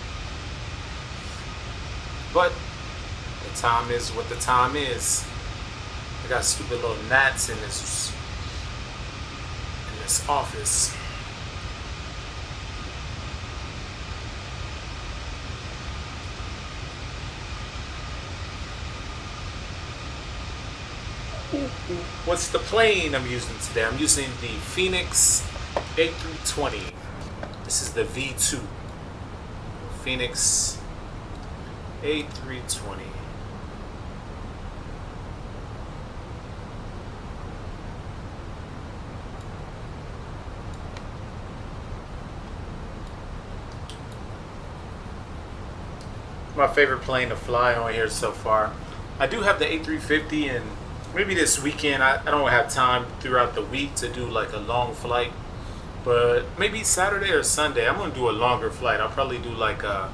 But the time is what the time is. I got stupid little gnats in this office. What's the plane I'm using today? I'm using the Phoenix A320. This is the V2. Phoenix A320. My favorite plane to fly on here so far. I do have the A350, and maybe this weekend I don't have time throughout the week to do like a long flight, but maybe Saturday or Sunday I'm gonna do a longer flight. I'll probably do like I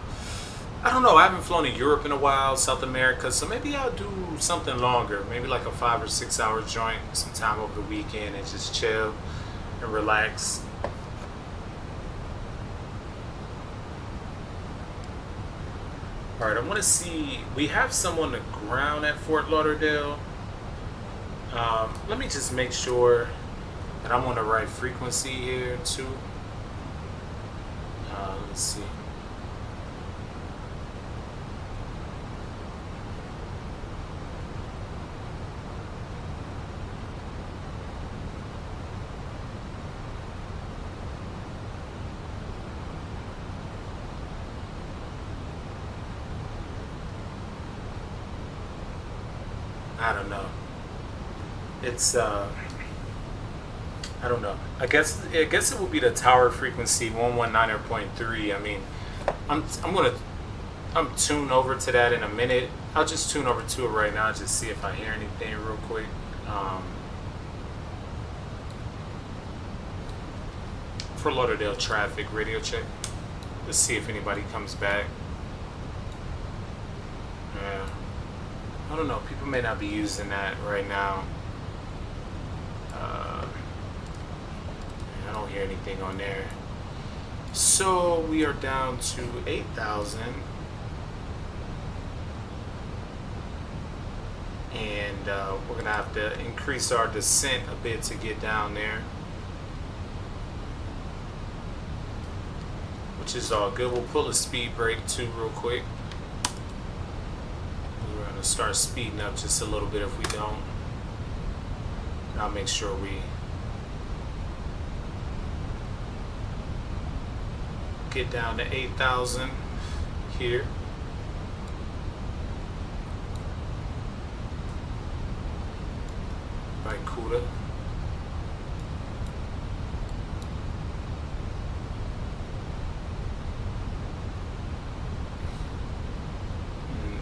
don't know, I haven't flown to Europe in a while, South America, so maybe I'll do something longer, maybe like a 5 or 6 hour joint sometime over the weekend and just chill and relax. Alright, I want to see, we have some on the ground at Fort Lauderdale. Let me just make sure that I'm on the right frequency here too. Let's see. I don't know. It's I don't know. I guess it would be the tower frequency 119.3. I mean, I'm tune over to that in a minute. I'll just tune over to it right now, just see if I hear anything real quick. For Lauderdale traffic radio check. Let's see if anybody comes back. Yeah. I don't know, people may not be using that right now. I don't hear anything on there. So we are down to 8,000. And we're gonna have to increase our descent a bit to get down there. Which is all good. We'll pull a speed brake too real quick. We're going to start speeding up just a little bit if we don't. I'll make sure we get down to 8,000 here. By Kuda.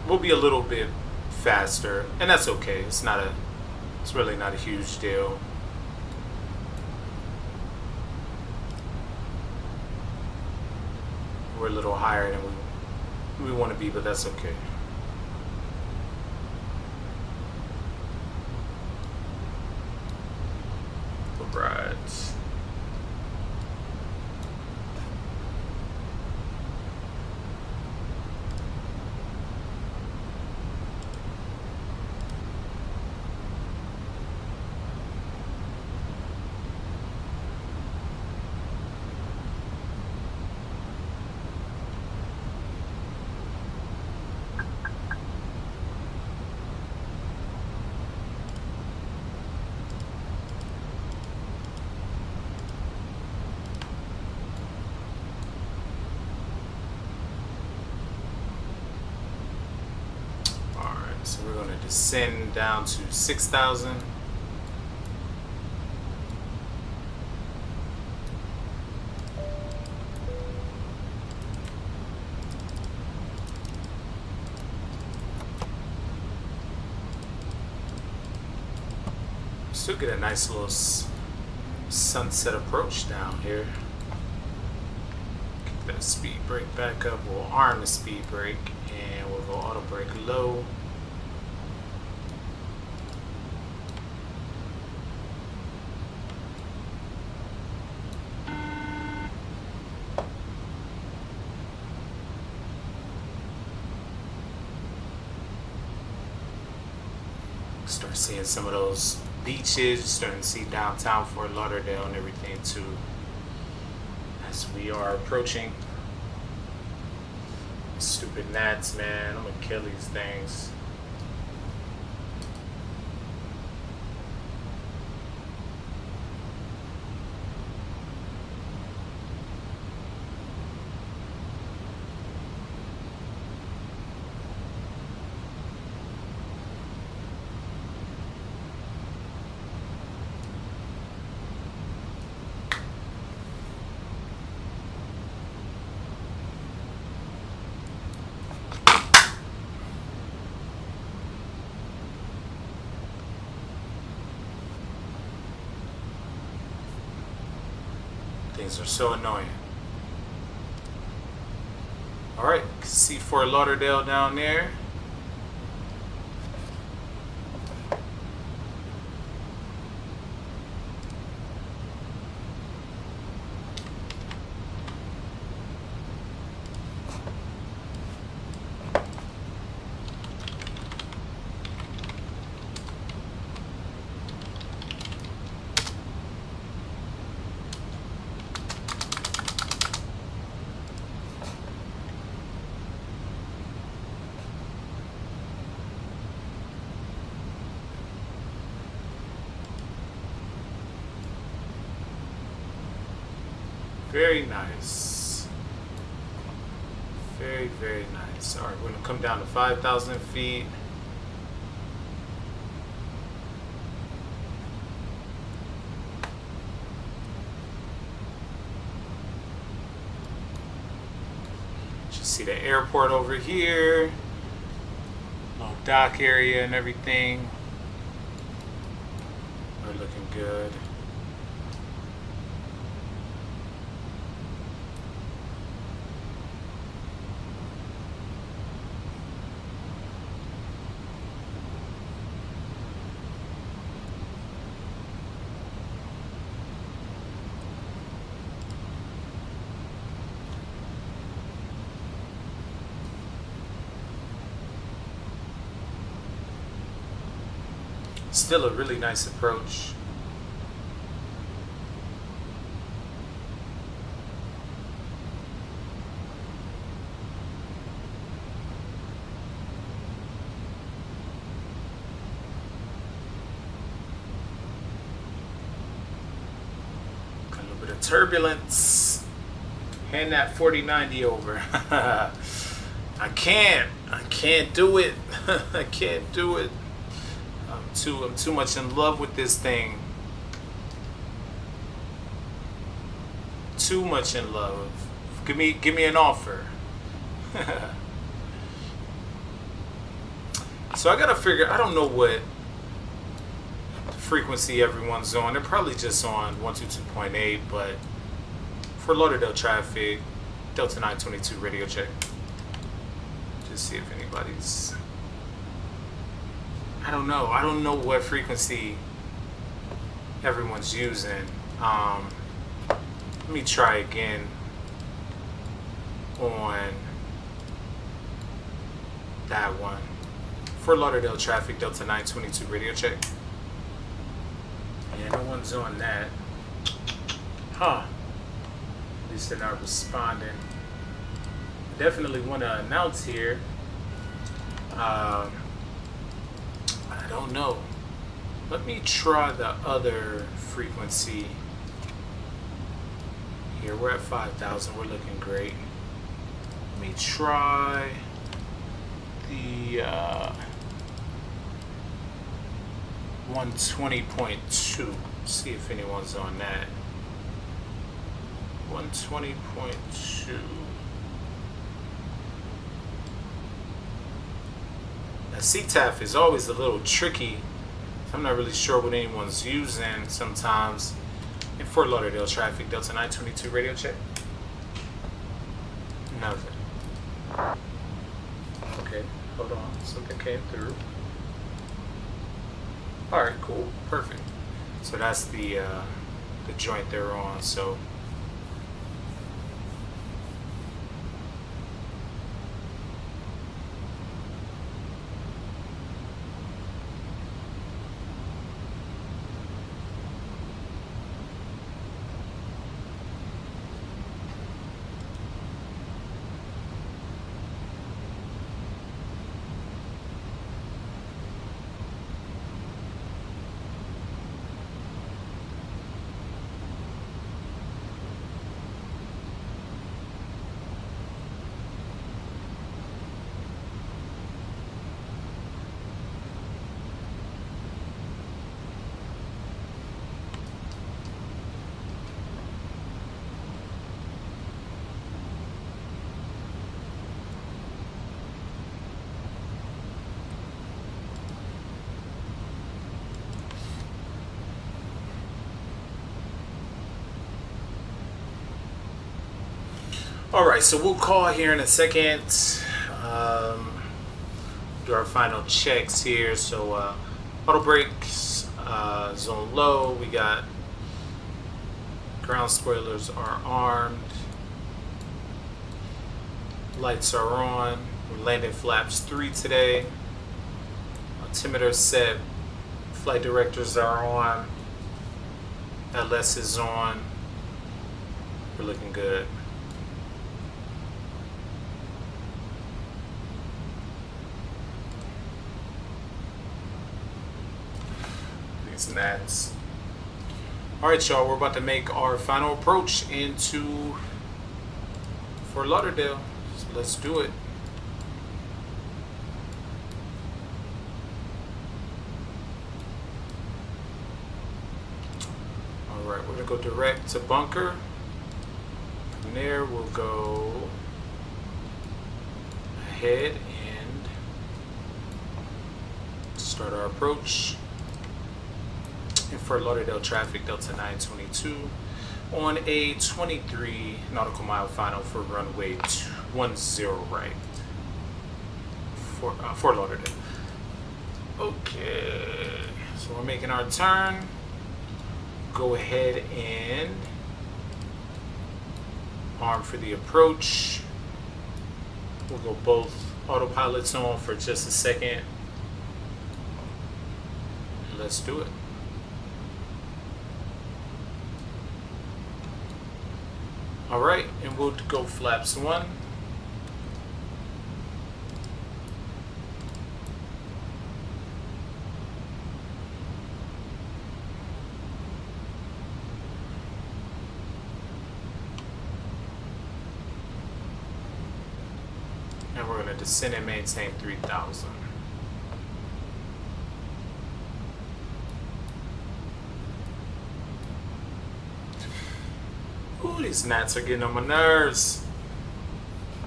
We'll be a little bit faster, and that's okay. It's really not a huge deal. We're a little higher than we want to be, but that's okay. Right. we're going to descend down to 6,000. Still get a nice little sunset approach down here. Kick that speed brake back up. We'll arm the speed brake and we'll go auto brake low. Start seeing some of those beaches, starting to see downtown Fort Lauderdale and everything too as we are approaching. Stupid gnats, man. I'm gonna kill these things. Things are so annoying. Alright, see Fort Lauderdale down there. Very nice. Very, very nice. All right, we're gonna come down to 5,000 feet. You see the airport over here, little dock area and everything. We're looking good. Still a really nice approach. Got a little bit of turbulence. Hand that 4090 over. I can't do it. I can't do it. I'm too much in love with this thing. Too much in love. Give me an offer. So I gotta figure. I don't know what frequency everyone's on. They're probably just on 122.8, but for Lauderdale traffic, Delta 922 radio check. Just see if anybody's. I don't know what frequency everyone's using. Let me try again on that one. For Lauderdale traffic, Delta 922 radio check. Yeah, no one's on that. Huh. At least they're not responding. Definitely want to announce here. I don't know. Let me try the other frequency. Here we're at 5,000. We're looking great. Let me try the 120.2. See if anyone's on that. 120.2. Now, CTAF is always a little tricky. I'm not really sure what anyone's using sometimes. In Fort Lauderdale traffic, Delta 922 radio check. Nothing. Okay, hold on. Something came through. Alright, cool. Perfect. So that's the joint they're on. So alright, so we'll call here in a second. Do our final checks here. So auto brakes, zone low. We got ground spoilers are armed. Lights are on. We're landing flaps 3 today. Altimeter set. Flight directors are on. LS is on. We're looking good. That's all right, y'all. We're about to make our final approach into Fort Lauderdale. So let's do it. All right, we're gonna go direct to bunker. From there, we'll go ahead and start our approach. In Fort Lauderdale traffic, Delta 922 on a 23 nautical mile final for runway 10 right. Fort Lauderdale. Okay, so we're making our turn. Go ahead and arm for the approach. We'll go both autopilots on for just a second. Let's do it. All right, and we'll go flaps 1. And we're going to descend and maintain 3,000. Ooh, these gnats are getting on my nerves.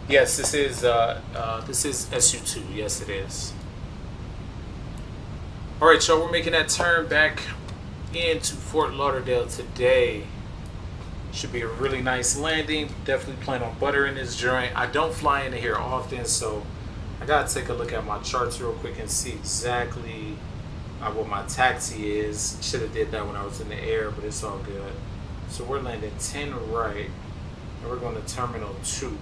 Yes, this is SU2. Yes, it is. All right, y'all. We're making that turn back into Fort Lauderdale today. Should be a really nice landing. Definitely plan on buttering this joint. I don't fly into here often, so I gotta take a look at my charts real quick and see exactly what my taxi is. Should have did that when I was in the air, but it's all good. So we're landing 10 right, and we're going to Terminal 2.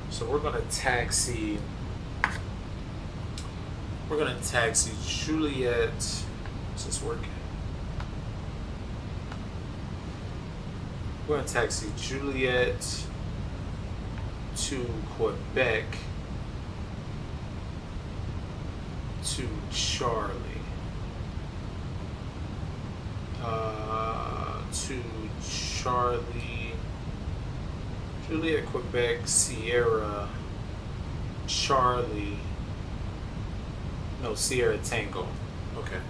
So we're going to taxi Juliet. Is this working? We're going to taxi Juliet to Quebec to Charlie. To Charlie, Juliet, Quebec, Sierra, Charlie, no, Sierra Tango. Okay.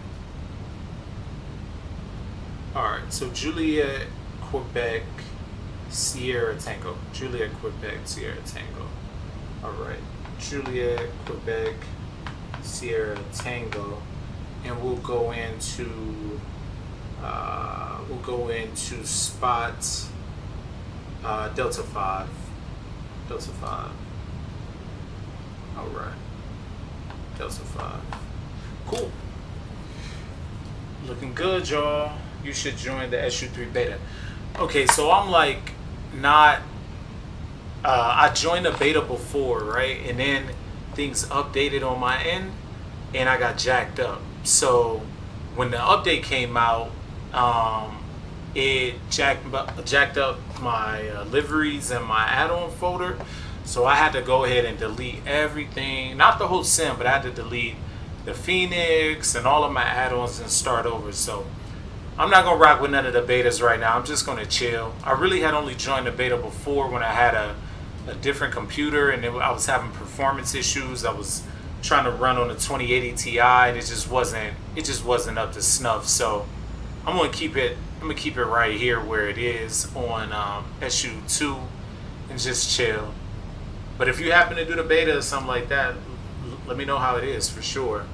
Alright, so Juliet, Quebec, Sierra Tango. Juliet, Quebec, Sierra Tango. Alright, Juliet, Quebec, Sierra Tango. And we'll go into spot Delta 5. Delta 5. Alright. Delta 5. Cool. Looking good, y'all. You should join the SU3 beta. Okay, so I'm like not I joined the beta before, right? And then things updated on my end and I got jacked up. So when the update came out, it jacked up my liveries and my add-on folder. So I had to go ahead and delete everything, not the whole sim, but I had to delete the Phoenix and all of my add-ons and start over. So I'm not gonna rock with none of the betas right now. I'm just gonna chill. I really had only joined the beta before when I had a different computer and I was having performance issues. I was trying to run on a 2080 Ti and it just wasn't up to snuff. So I'm gonna keep it right here where it is on SU2 and just chill. But if you happen to do the beta or something like that, let me know how it is for sure.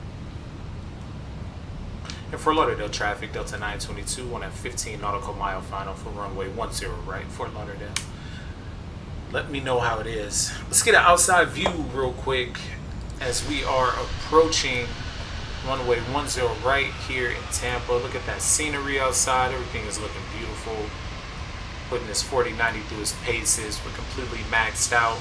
And for Lauderdale traffic, Delta 922 on a 15 nautical mile final for runway 10 right, Fort Lauderdale. Let me know how it is. Let's get an outside view real quick as we are approaching runway 10 right here in Tampa. Look at that scenery outside. Everything is looking beautiful. Putting this 4090 through its paces. We're completely maxed out.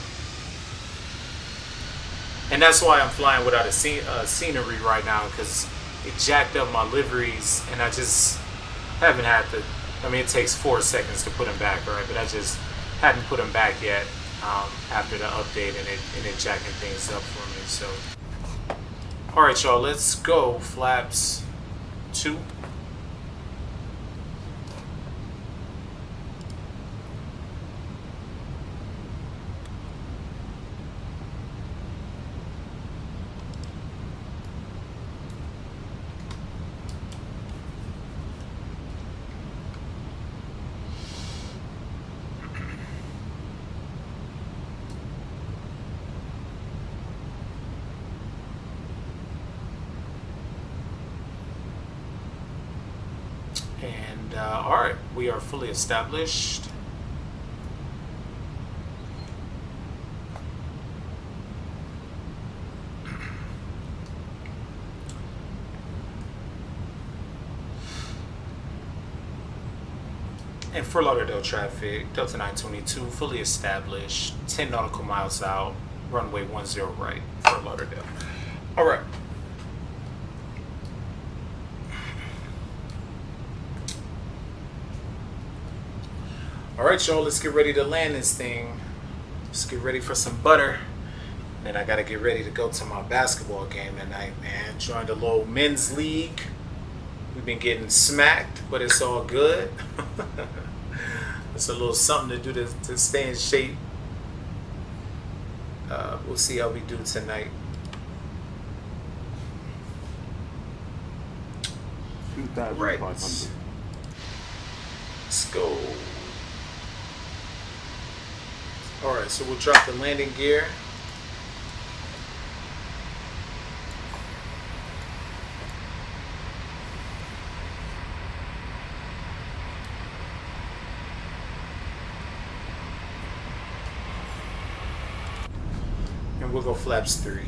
And that's why I'm flying without a scenery right now, because it jacked up my liveries and I just haven't had to, I mean, it takes 4 seconds to put them back, right? But I just hadn't put them back yet after the update and it jacking things up for me. So, all right, y'all, let's go flaps 2. And all right, we are fully established. And for Lauderdale traffic, Delta 922 fully established, 10 nautical miles out, runway 10 right, for Lauderdale. All right. All right, y'all, let's get ready to land this thing. Let's get ready for some butter. Then I got to get ready to go to my basketball game tonight, man. Joined a little men's league. We've been getting smacked, but it's all good. It's a little something to do to stay in shape. We'll see how we do tonight. 2,500. Let's go. All right, so we'll drop the landing gear. And we'll go flaps 3.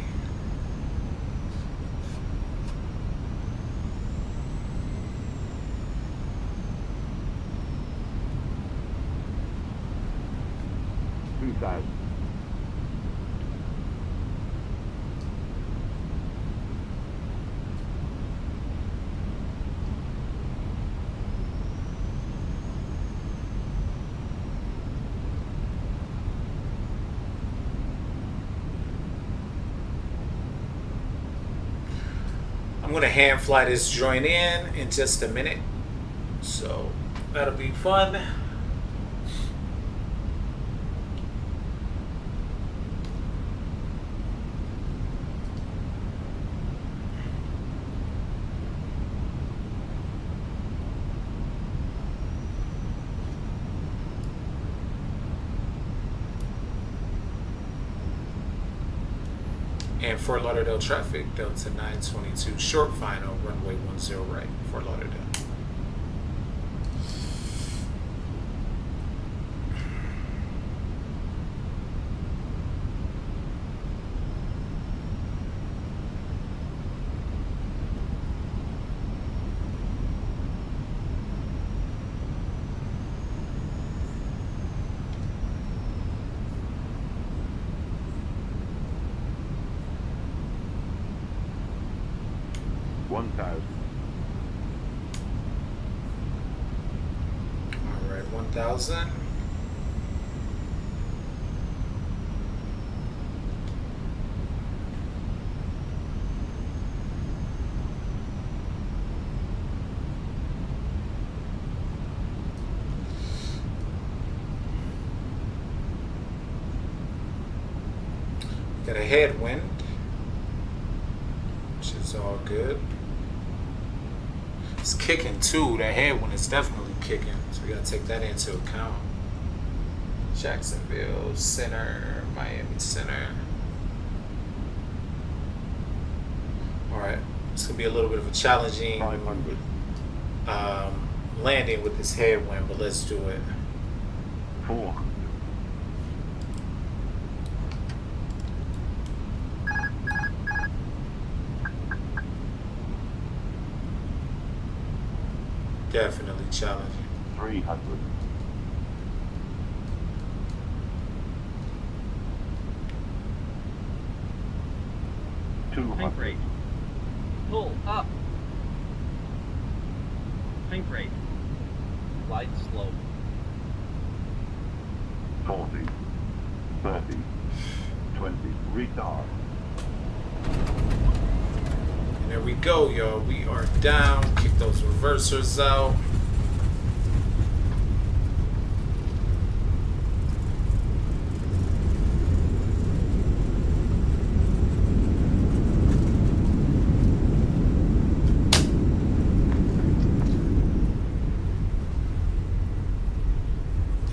I'm gonna hand fly this joint in just a minute, so that'll be fun. And Fort Lauderdale traffic, Delta 922, short final, runway 10 right, Fort Lauderdale. All right, 1,000. Got a headwind, which is all good. It's kicking too. That headwind is definitely kicking, so we gotta take that into account. Jacksonville Center, Miami Center. All right, it's gonna be a little bit of a challenging 500. Landing with this headwind, but let's do it. 400. Definitely challenging. 300. 200. Tank rate. Pull up. Tank rate. Glide slow. 40. 30. 20. Retard. And there we go, y'all. We are down. Kick those reversers out.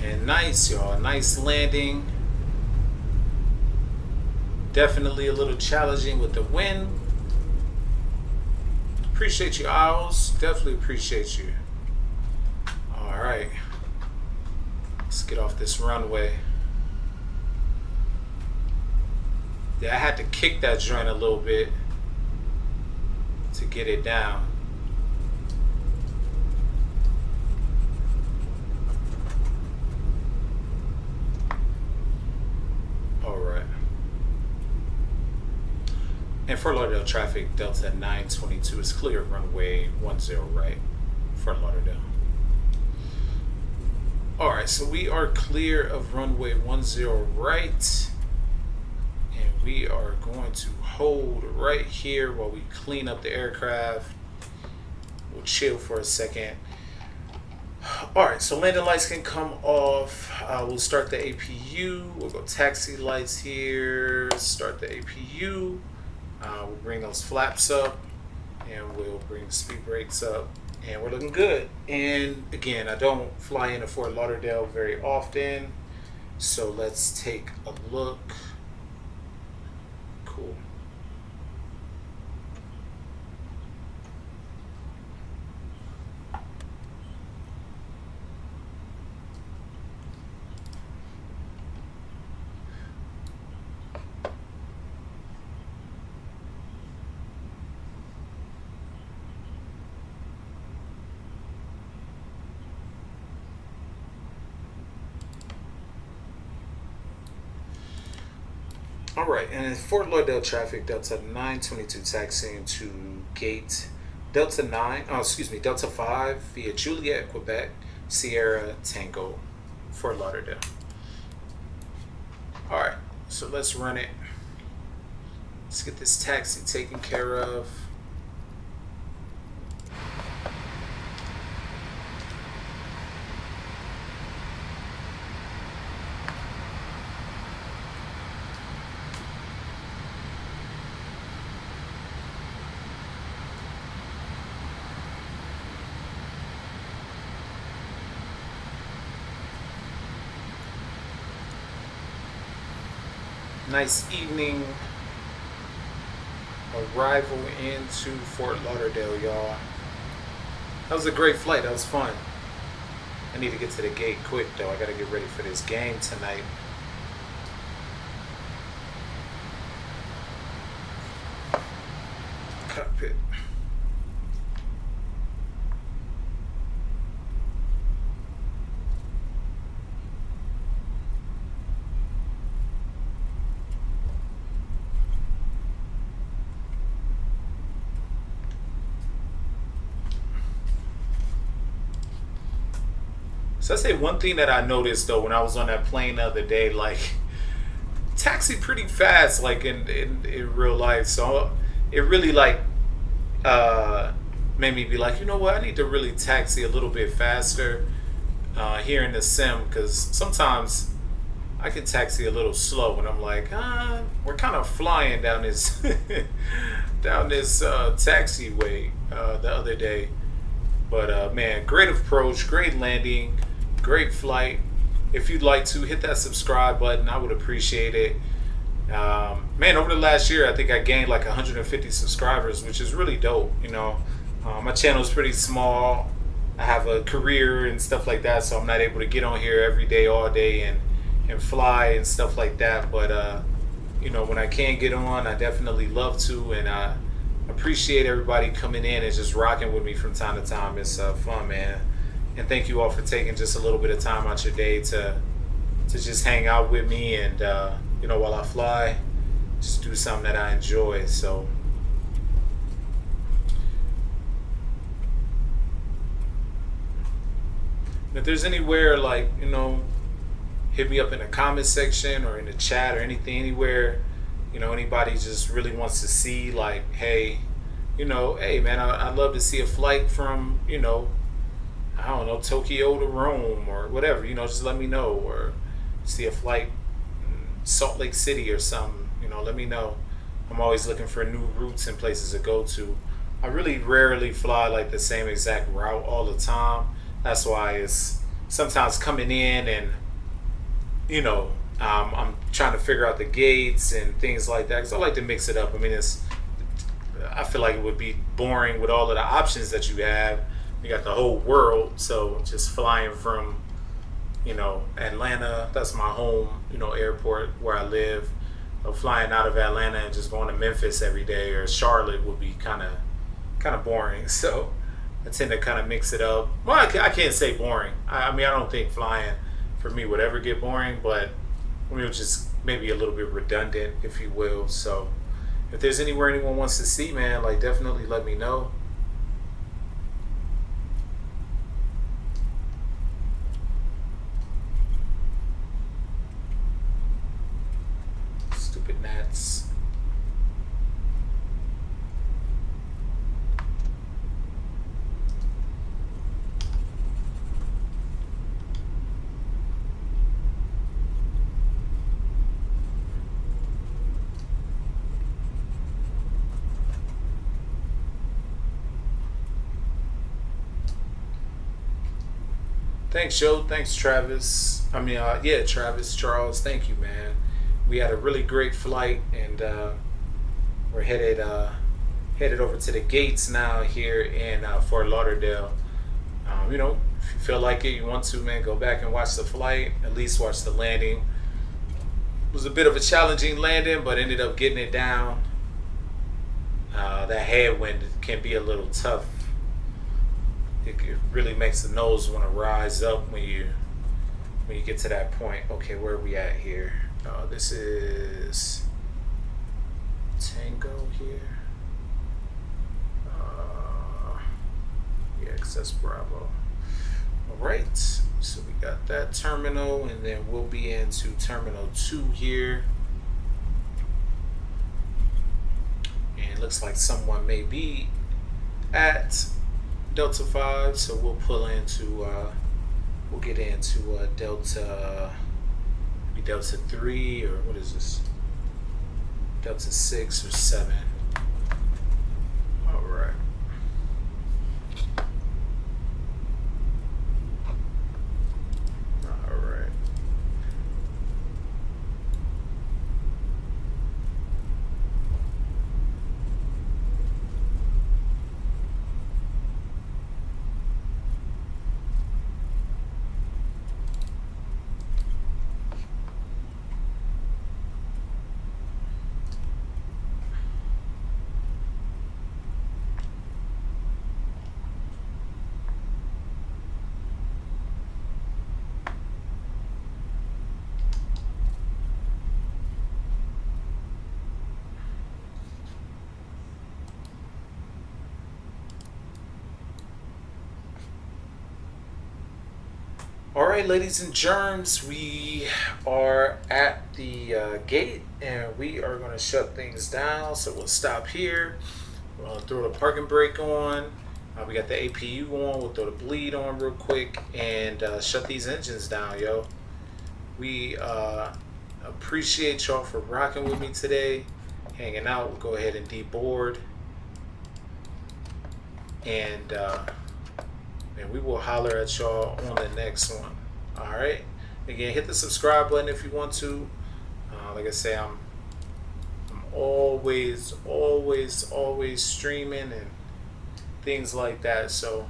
And nice, y'all. Nice landing. Definitely a little challenging with the wind. Appreciate you, Owls. Definitely appreciate you. All right. Let's get off this runway. Yeah, I had to kick that joint a little bit to get it down. All right. And Fort Lauderdale traffic, Delta 922 is clear, runway 10 right, Fort Lauderdale. All right, so we are clear of runway 10 right, and we are going to hold right here while we clean up the aircraft. We'll chill for a second. All right, so landing lights can come off. We'll start the APU. We'll go taxi lights here, start the APU. We'll bring those flaps up, and we'll bring the speed brakes up, and we're looking good. And again, I don't fly into Fort Lauderdale very often, so let's take a look. Cool. All right, and in Fort Lauderdale traffic, Delta 922 taxiing to gate Delta 5 via Juliet, Quebec, Sierra Tango, Fort Lauderdale. All right, so let's run it. Let's get this taxi taken care of. Nice evening. arrival into Fort Lauderdale, y'all. That was a great flight. That was fun. I need to get to the gate quick, though. I got to get ready for this game tonight. Cockpit. So I say one thing that I noticed though when I was on that plane the other day, like taxi pretty fast, like in real life. So it really like made me be like, you know what, I need to really taxi a little bit faster here in the sim, because sometimes I can taxi a little slow when I'm like, we're kind of flying down this down this taxiway the other day. But man, great approach, great landing, great flight. If you'd like to hit that subscribe button, I would appreciate it. Man, over the last year, I think I gained like 150 subscribers, which is really dope. You know, my channel is pretty small. I have a career and stuff like that, so I'm not able to get on here every day, all day, and fly and stuff like that. But you know, when I can get on, I definitely love to, and I appreciate everybody coming in and just rocking with me from time to time. It's fun, man. And thank you all for taking just a little bit of time out your day to just hang out with me and you know, while I fly, just do something that I enjoy. So if there's anywhere, like, you know, hit me up in the comment section or in the chat or anything, anywhere, you know, anybody just really wants to see, like, hey, you know, hey man, I'd love to see a flight from, you know, I don't know, Tokyo to Rome or whatever, you know, just let me know. Or see a flight in Salt Lake City or something, you know, let me know. I'm always looking for new routes and places to go to. I really rarely fly like the same exact route all the time. That's why it's sometimes coming in and, you know, I'm trying to figure out the gates and things like that, because I like to mix it up. I mean, I feel like it would be boring with all of the options that you have. You got the whole world, so just flying from, you know, Atlanta, that's my home, you know, airport where I live. Flying out of Atlanta and just going to Memphis every day or Charlotte would be kind of boring. So I tend to kind of mix it up. Well, I can't say boring. I mean, I don't think flying for me would ever get boring, but I mean, it's just maybe a little bit redundant, if you will. So if there's anywhere anyone wants to see, man, like, definitely let me know. Stupid gnats. Thanks, Joe. Thanks, Travis. I mean, yeah, Travis, Charles. Thank you, man. We had a really great flight, and we're headed over to the gates now here in Fort Lauderdale. You know, if you feel like it, you want to, man, go back and watch the flight. At least watch the landing. It was a bit of a challenging landing, but ended up getting it down. That headwind can be a little tough. It really makes the nose want to rise up when you get to that point. Okay, where are we at here? This is Tango here. Yeah, because that's Bravo. All right, so we got that terminal, and then we'll be into Terminal 2 here. And it looks like someone may be at Delta 5, so we'll pull into we'll get into Delta 3, or what is this, Delta 6 or 7. All right. All right. right, ladies and germs, we are at the gate and we are going to shut things down. So we'll stop here. We'll throw the parking brake on. We got the APU on. We'll throw the bleed on real quick and shut these engines down, yo. We appreciate y'all for rocking with me today, hanging out. We'll go ahead and deboard. And we will holler at y'all on the next one. All right. Again, hit the subscribe button if you want to. Like I say, I'm always streaming and things like that. So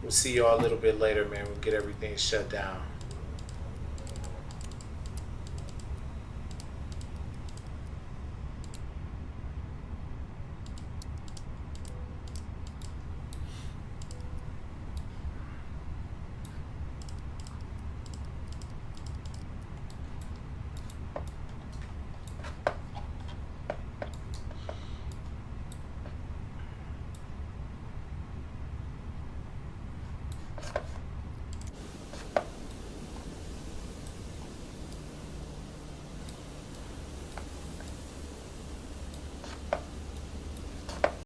we'll see y'all a little bit later, man. We'll get everything shut down.